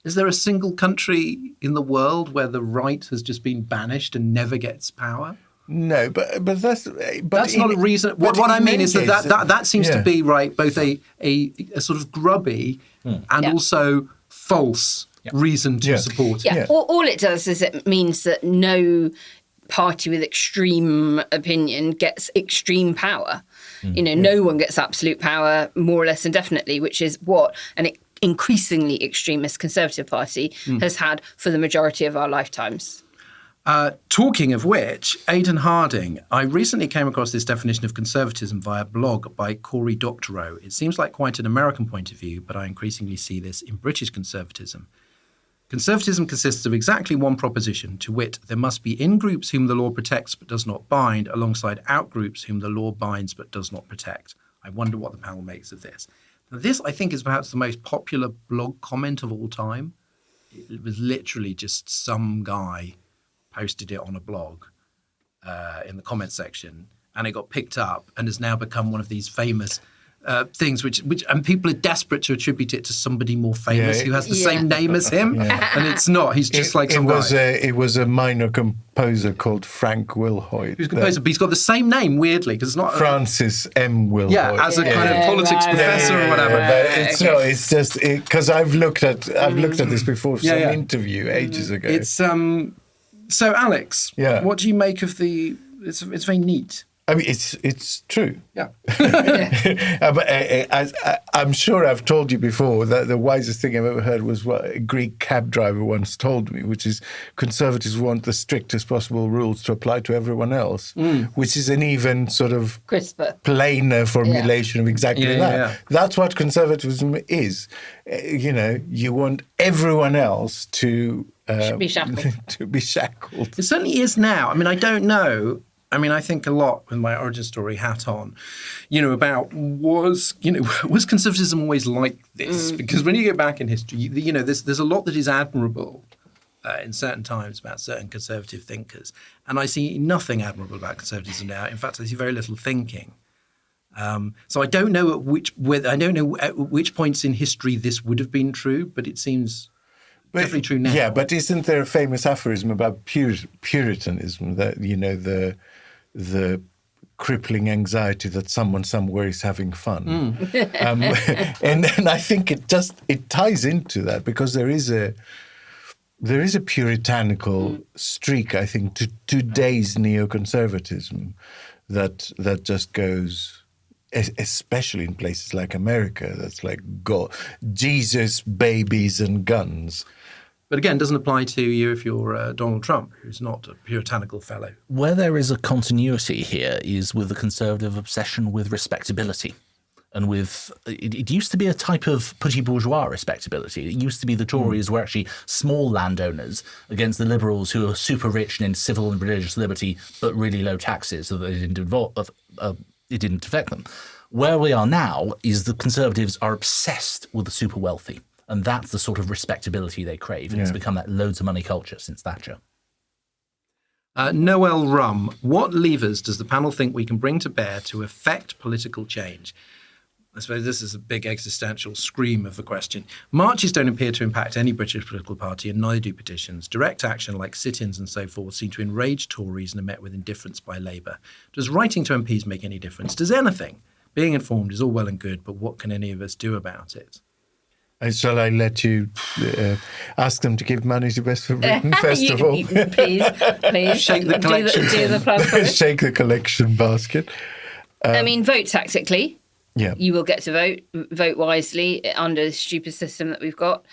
Is there a single country in the world where the right has just been banished and never gets power?
No, but that's
not a reason. What I mean is that seems to be both a sort of grubby and also false reason to support it.
All it does is it means that no party with extreme opinion gets extreme power. No one gets absolute power more or less indefinitely, which is what an increasingly extremist Conservative Party has had for the majority of our lifetimes.
Talking of which, Aidan Harding, I recently came across this definition of conservatism via a blog by Cory Doctorow. It seems like quite an American point of view, but I increasingly see this in British conservatism. Conservatism consists of exactly one proposition, to wit, there must be in-groups whom the law protects but does not bind, alongside out-groups whom the law binds but does not protect. I wonder what the panel makes of this. Now, this, I think, is perhaps the most popular blog comment of all time. It was literally just some guy posted it on a blog in the comment section, and it got picked up and has now become one of these famous things which and people are desperate to attribute it to somebody more famous who has the same name as him, and it's not. He's just like some guy.
It was a minor composer called Frank Wilhoit.
Who's a composer, but he's got the same name, weirdly, because it's not...
Francis M. Wilhoit.
Yeah, as a kind of politics professor or whatever.
But it's just... Because I've looked at this before for some interview ages ago.
It's... So, Alex, what do you make of the... It's very neat.
I mean, it's true.
Yeah.
I'm sure I've told you before that the wisest thing I've ever heard was what a Greek cab driver once told me, which is Conservatives want the strictest possible rules to apply to everyone else, which is an even sort of
crisper,
plainer formulation of exactly that. Yeah. That's what conservatism is. You want everyone else to
be shackled.
to be shackled.
It certainly is now. I mean, I don't know. I mean, I think a lot with my origin story hat on, about was conservatism always like this? Because when you go back in history, there's a lot that is admirable in certain times about certain conservative thinkers, and I see nothing admirable about conservatism now. In fact, I see very little thinking. So I don't know at which points in history this would have been true, but it seems. Definitely true now.
Yeah, but isn't there a famous aphorism about Puritanism that the crippling anxiety that someone somewhere is having fun, and I think it ties into that because there is a puritanical streak, I think, to today's neoconservatism that just goes. Especially in places like America, that's like Jesus, babies, and guns.
But again, doesn't apply to you if you're Donald Trump, who's not a puritanical fellow.
Where there is a continuity here is with the conservative obsession with respectability. And with it used to be a type of petit bourgeois respectability. It used to be the Tories were actually small landowners against the Liberals who are super rich and in civil and religious liberty, but really low taxes, so that it didn't affect them. Where we are now is the Conservatives are obsessed with the super wealthy, and that's the sort of respectability they crave. And it's become that loads of money culture since Thatcher.
Noel Rum, what levers does the panel think we can bring to bear to effect political change? I suppose this is a big existential scream of a question. Marches don't appear to impact any British political party, and neither do petitions. Direct action, like sit-ins and so forth, seem to enrage Tories and are met with indifference by Labour. Does writing to MPs make any difference? Does anything? Being informed is all well and good, but what can any of us do about it?
Shall I let you ask them to give money to West for Britain, first of all?
Please.
Shake the collection.
Do the plan for it.
Shake the collection basket.
I mean, vote tactically.
Yeah.
You will get to vote wisely under the stupid system that we've got.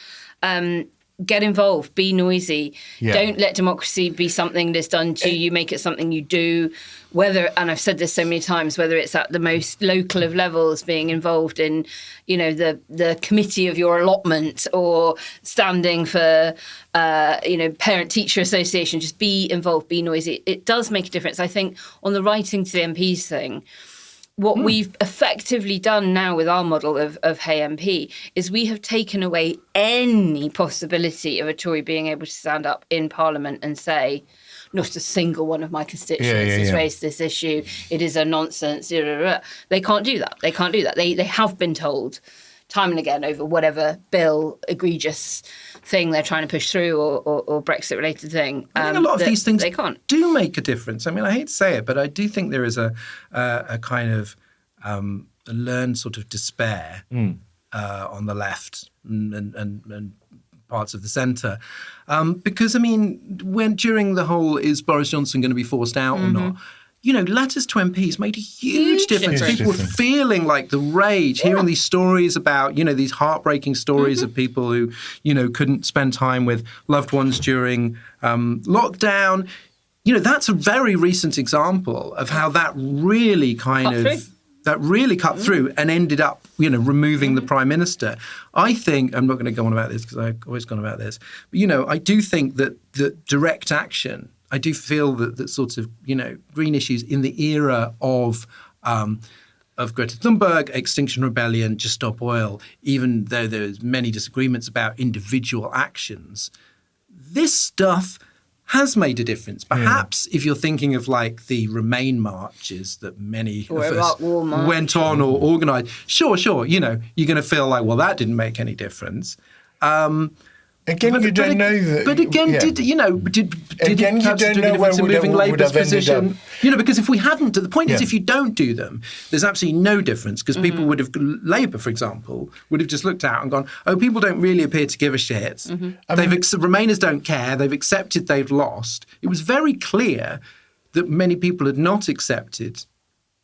Get involved, be noisy.
Yeah.
Don't let democracy be something that's done to you, make it something you do. Whether, and I've said this so many times, whether it's at the most local of levels, being involved in, the committee of your allotment or standing for, parent-teacher association, just be involved, be noisy. It does make a difference. I think on the writing to the MPs thing, what we've effectively done now with our model of Hey MP is we have taken away any possibility of a Tory being able to stand up in Parliament and say, not a single one of my constituents has raised this issue. It is a nonsense. They can't do that. They have been told time and again over whatever bill, egregious thing they're trying to push through or Brexit-related thing.
I think a lot of these things
they can't.
do make a difference. I mean, I hate to say it, but I do think there is a kind of a learned sort of despair on the left and parts of the centre. Because, I mean, during the whole is Boris Johnson going to be forced out or not, letters to MPs made a huge difference. People were feeling like the rage, hearing these stories about, these heartbreaking stories of people who, couldn't spend time with loved ones during lockdown. That's a very recent example of how that really cut through and ended up, removing the Prime Minister. I think, I'm not going to go on about this because I've always gone about this, but, I do think that direct action, I do feel that sort of, green issues in the era of Greta Thunberg, Extinction Rebellion, Just Stop Oil, even though there's many disagreements about individual actions, this stuff has made a difference. Perhaps if you're thinking of like the Remain marches that many of us went on or organised, sure, you're going to feel like, well, that didn't make any difference.
Again, you don't know that.
But again, did
again,
it have to do
know where
in moving Labour's position? Because if we hadn't, the point is, if you don't do them, there's absolutely no difference because people would have, Labour, for example, would have just looked out and gone, oh, people don't really appear to give a shit. Remainers don't care. They've accepted they've lost. It was very clear that many people had not accepted,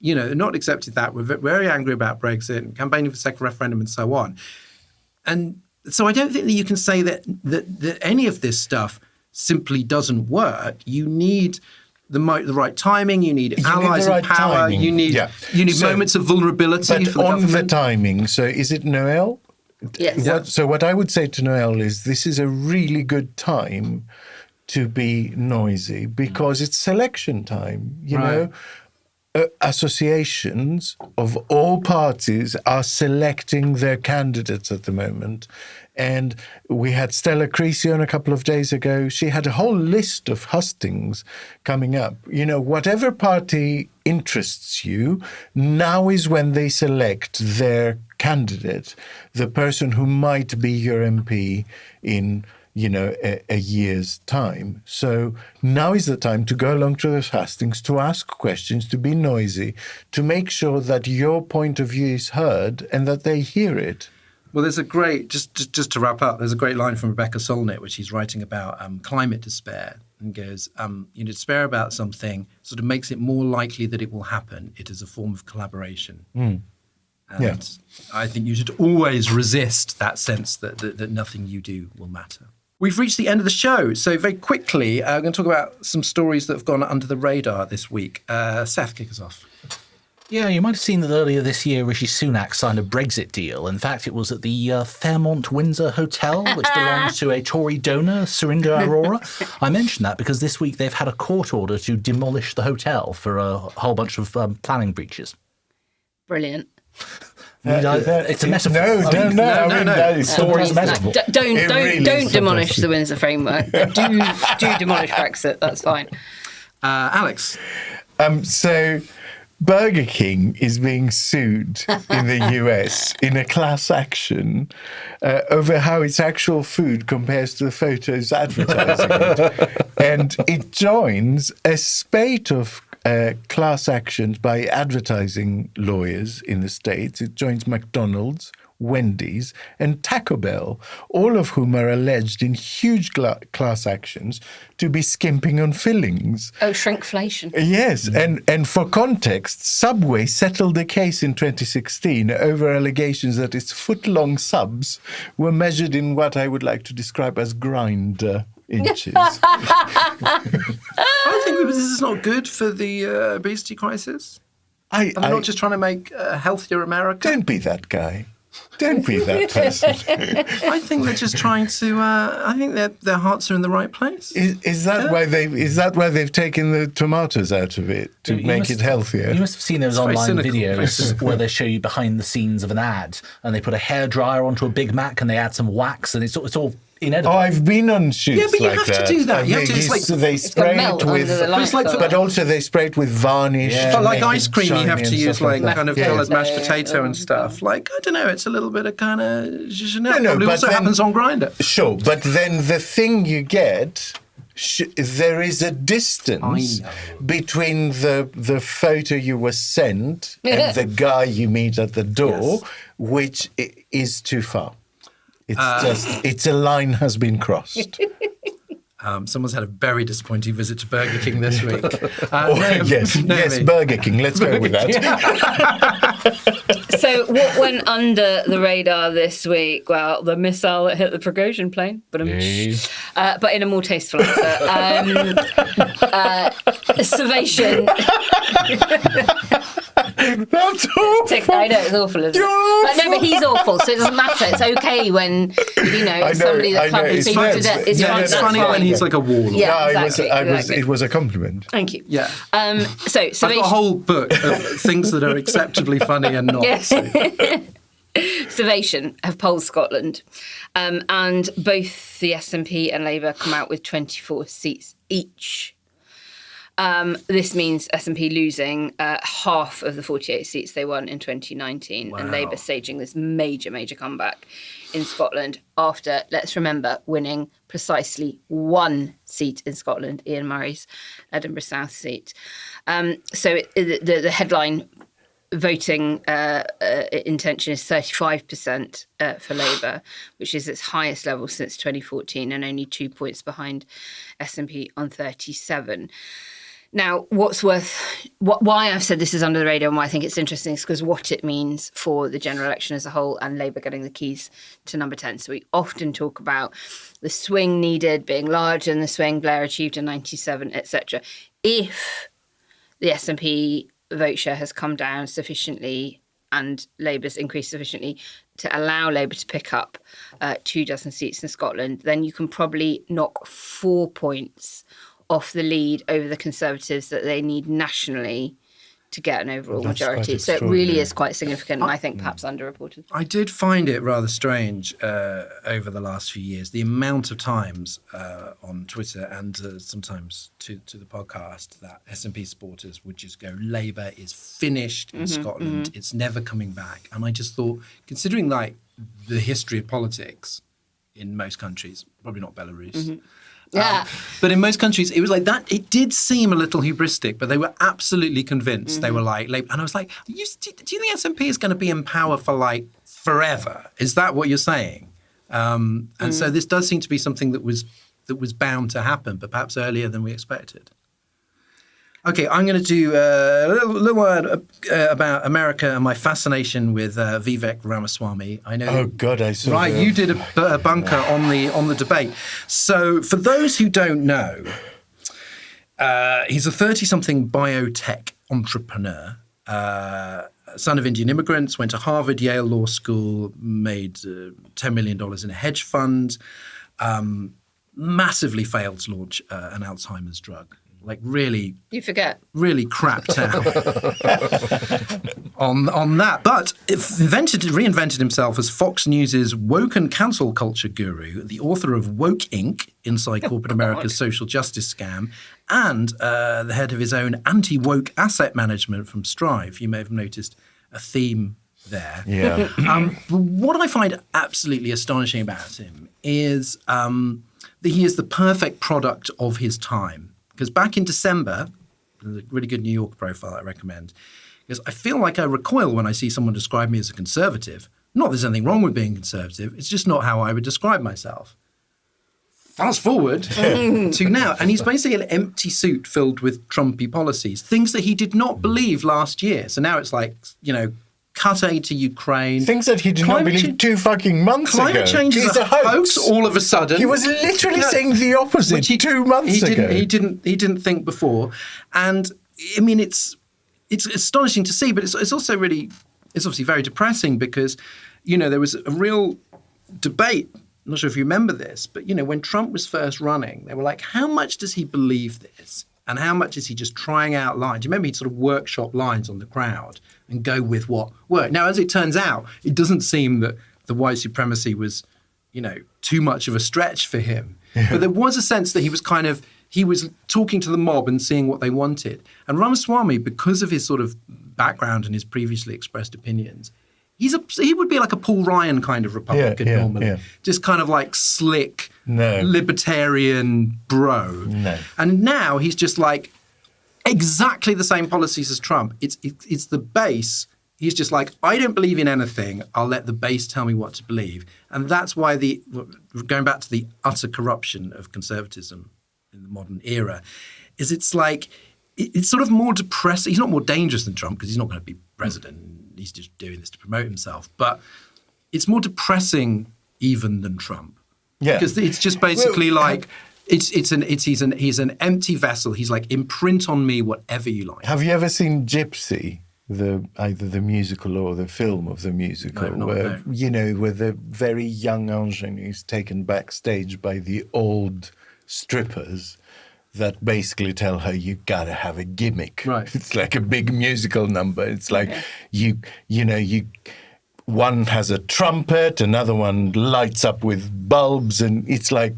that, were very angry about Brexit and campaigning for the second referendum and so on. And so I don't think that you can say that any of this stuff simply doesn't work. You need the right timing. You need allies in power.
Timing.
You need moments of vulnerability for the government.
But on the timing, so is it Noel?
Yes.
So what I would say to Noel is this is a really good time to be noisy because it's selection time, you know. Associations of all parties are selecting their candidates at the moment. And we had Stella Creasy on a couple of days ago. She had a whole list of hustings coming up. Whatever party interests you, now is when they select their candidate, the person who might be your MP in a year's time. So now is the time to go along to those hustings, to ask questions, to be noisy, to make sure that your point of view is heard and that they hear it.
Well, there's a great, just to wrap up, there's a great line from Rebecca Solnit, which he's writing about climate despair, and goes, despair about something sort of makes it more likely that it will happen. It is a form of collaboration. And I think you should always resist that sense that nothing you do will matter. We've reached the end of the show. So very quickly, we're going to talk about some stories that have gone under the radar this week. Seth, kick us off.
Yeah, you might have seen that earlier this year, Rishi Sunak signed a Brexit deal. In fact, it was at the Fairmont Windsor Hotel, which belongs to a Tory donor, Surinder Arora. I mention that because this week they've had a court order to demolish the hotel for a whole bunch of planning breaches.
Brilliant.
It's a metaphor.
No.
Story's a metaphor.
Don't demolish the Windsor framework. do demolish Brexit. That's fine.
Alex.
So Burger King is being sued in the US in a class action over how its actual food compares to the photos advertising it. And it joins a spate of class actions by advertising lawyers in the States. It joins McDonald's, Wendy's, and Taco Bell, all of whom are alleged in huge class actions to be skimping on fillings.
Oh, shrinkflation.
Yes, and for context, Subway settled a case in 2016 over allegations that its foot-long subs were measured in what I would like to describe as grinder inches.
I think this is not good for the obesity crisis.
I'm
not just trying to make a healthier America.
Don't be that guy. Don't be that person.
I think they're just trying to. I think their hearts are in the right place.
Is that why they've taken the tomatoes out of it to make it healthier?
You must have seen those
very
online
cynical,
videos where they show you behind the scenes of an ad, and they put a hairdryer onto a Big Mac, and they add some wax, and it's all inedible.
Oh, I've been on shoots
Yeah, but you
like
have
that.
to do that. You have to. It's like
they spray
melt
it with,
under the lights,
but also they spray it with varnish.
Yeah.
to
But like
make
ice
it
cream, you
shiny
have to
and
use
stuff
like
that.
kind of
Yeah.
coloured mashed potato and stuff. Like I don't know, it's a little bit of kind of Chanel.
No,
Probably
but
also
then-
happens on Grindr.
Sure, but then the thing you get, there is a distance
I know.
between the photo you were sent and the guy you meet at the door,
Yes.
which is too far. It's a line has been crossed.
Someone's had a very disappointing visit to Burger King this week.
Yes, Burger King. Let's go with that.
So what went under the radar this week? Well, the missile that hit the Prigozhin plane, but in a more tasteful answer. Salvation.
That's awful.
I know it's awful, isn't it?
You're
No, but he's awful, so it doesn't matter. It's okay when somebody that club is
it's
beaten to
fine.
death. It's
No,
fine.
no,
It's
That's
funny
fine.
when he's like a warlord.
Yeah,
No,
exactly.
it was a compliment.
Thank you.
Yeah.
So
I've got a whole book of things that are acceptably funny and not.
Yeah.
So.
Salvation have polled Scotland, and both the SNP and Labour come out with 24 seats each. This means SNP losing half of the 48 seats they won in 2019, and Labour staging this major comeback in Scotland after, let's remember, winning precisely one seat in Scotland, Ian Murray's Edinburgh South seat. So the headline voting intention is 35% for Labour, which is its highest level since 2014 and only 2 points behind SNP on 37. Now, why I've said this is under the radar and why I think it's interesting is because what it means for the general election as a whole and Labour getting the keys to number 10. So we often talk about the swing needed being larger than the swing Blair achieved in 97, etc. If the SNP vote share has come down sufficiently and Labour's increased sufficiently to allow Labour to pick up 24 seats in Scotland, then you can probably knock 4 points off the lead over the Conservatives that they need nationally to get an overall majority. So it really is quite significant and I think perhaps underreported.
I did find it rather strange over the last few years, the amount of times on Twitter and sometimes to the podcast that SNP supporters would just go, Labour is finished in Scotland, it's never coming back. And I just thought, considering like the history of politics in most countries, probably not Belarus,
Yeah.
but in most countries, it was like that. It did seem a little hubristic, but they were absolutely convinced. They were like, and I was like, do you think SNP is going to be in power for like forever? Is that what you're saying? And so this does seem to be something that was bound to happen, but perhaps earlier than we expected. Okay, I'm going to do a little word about America and my fascination with Vivek Ramaswamy. I know.
Oh God, I saw.
Right, you did a bunker on the debate. So for those who don't know, he's a 30-something biotech entrepreneur, son of Indian immigrants, went to Harvard, Yale Law School, made $10 million in a hedge fund, massively failed to launch an Alzheimer's drug like really
You forget.
really crapped out on that. But reinvented himself as Fox News' woke and cancel culture guru, the author of Woke Inc., Inside Corporate America's Social Justice Scam, and the head of his own anti-woke asset management from Strive. You may have noticed a theme there.
Yeah.
What I find absolutely astonishing about him is that he is the perfect product of his time. Because back in December, there's a really good New York profile I recommend, because I feel like I recoil when I see someone describe me as a conservative. Not that there's anything wrong with being conservative. It's just not how I would describe myself. Fast forward to now, and he's basically an empty suit filled with Trumpy policies, things that he did not believe last year. So now it's like, cut aid to Ukraine.
Things that he did not believe 2 fucking months ago.
Climate change is a hoax all of a sudden.
He was literally saying the opposite 2 months ago.
He didn't think before. And I mean, it's astonishing to see, but it's also it's obviously very depressing because, there was a real debate. I'm not sure if you remember this, but, when Trump was first running, they were like, how much does he believe this? And how much is he just trying out lines? Do you remember he'd sort of workshop lines on the crowd and go with what worked? Now, as it turns out, it doesn't seem that the white supremacy was, too much of a stretch for him. But there was a sense that he was talking to the mob and seeing what they wanted. And Ramaswamy, because of his sort of background and his previously expressed opinions, he would be like a Paul Ryan kind of Republican normally. Yeah. Just kind of like slick, libertarian bro.
No.
And now he's just like exactly the same policies as Trump. It's the base. He's just like, I don't believe in anything. I'll let the base tell me what to believe. And that's why going back to the utter corruption of conservatism in the modern era, is it's like, it's sort of more depressing. He's not more dangerous than Trump because he's not going to be president. He's just doing this to promote himself. But it's more depressing even than Trump.
Yeah.
Because it's just basically he's an empty vessel. He's like, imprint on me whatever you like.
Have you ever seen Gypsy? Either the musical or the film of the musical, where the very young ingenue is taken backstage by the old strippers that basically tell her you gotta have a gimmick.
Right.
It's like a big musical number. It's like one has a trumpet, another one lights up with bulbs, and it's like.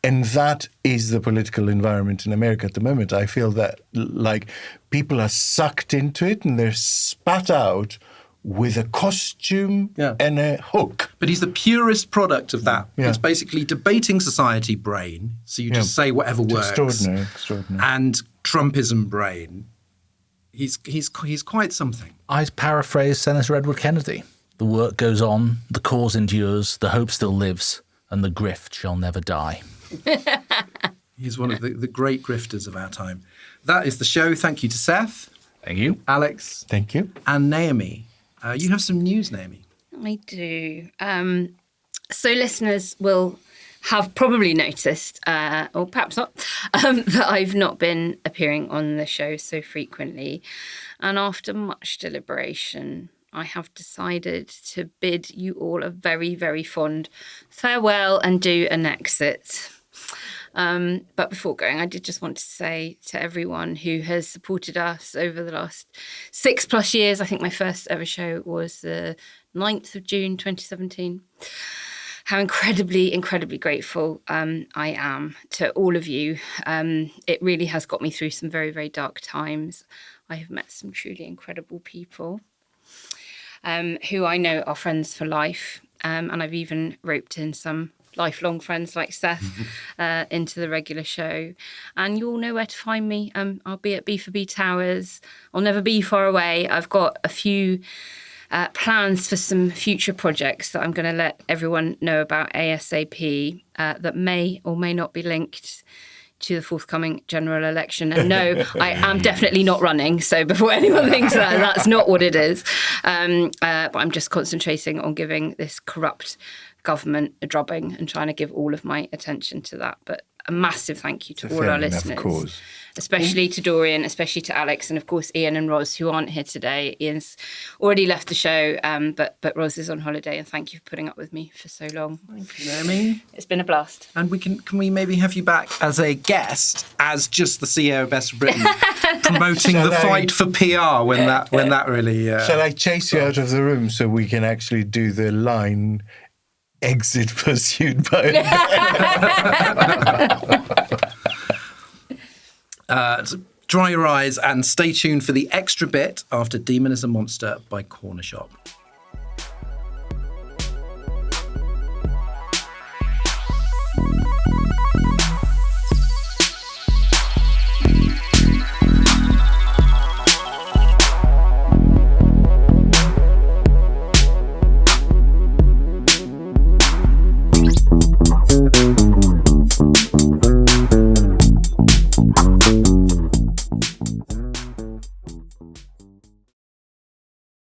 And that is the political environment in America at the moment. I feel that like people are sucked into it and they're spat out with a costume and a hook.
But he's the purest product of that.
Yeah.
It's basically debating society brain. So you just say whatever works.
Extraordinary.
And Trumpism brain. He's quite something.
I paraphrase Senator Edward Kennedy. The work goes on, the cause endures, the hope still lives, and the grift shall never die.
He's one of the great grifters of our time. That is the show. Thank you to Seth.
Thank you.
Alex.
Thank you.
And Naomi. You have some news, Naomi.
I do. So listeners will have probably noticed, or perhaps not, that I've not been appearing on the show so frequently. And after much deliberation, I have decided to bid you all a very, very fond farewell and do an exit. But before going, I did just want to say to everyone who has supported us over the last 6+ years, I think my first ever show was the 9th of June, 2017, how incredibly, incredibly grateful I am to all of you. It really has got me through some very, very dark times. I have met some truly incredible people who I know are friends for life. And I've even roped in some lifelong friends like Seth into the regular show. And you all know where to find me. I'll be at B4B Towers. I'll never be far away. I've got a few plans for some future projects that I'm going to let everyone know about ASAP that may or may not be linked to the forthcoming general election. And no, I am definitely not running. So before anyone thinks that, that's not what it is. But I'm just concentrating on giving this corrupt government a drubbing and trying to give all of my attention to that. But a massive thank you to all
Fair
our
enough
listeners.
cause.
Especially to Dorian, especially to Alex, and of course Ian and Roz, who aren't here today. Ian's already left the show, but Roz is on holiday, and thank you for putting up with me for so long.
Thank you, Naomi.
It's been a blast.
And can we maybe have you back as a guest, as just the CEO of Best of Britain, promoting the fight for PR when that really.
Shall I chase you out of the room so we can actually do the line exit pursued by
Dry your eyes and stay tuned for the extra bit after Demon is a Monster by Corner Shop.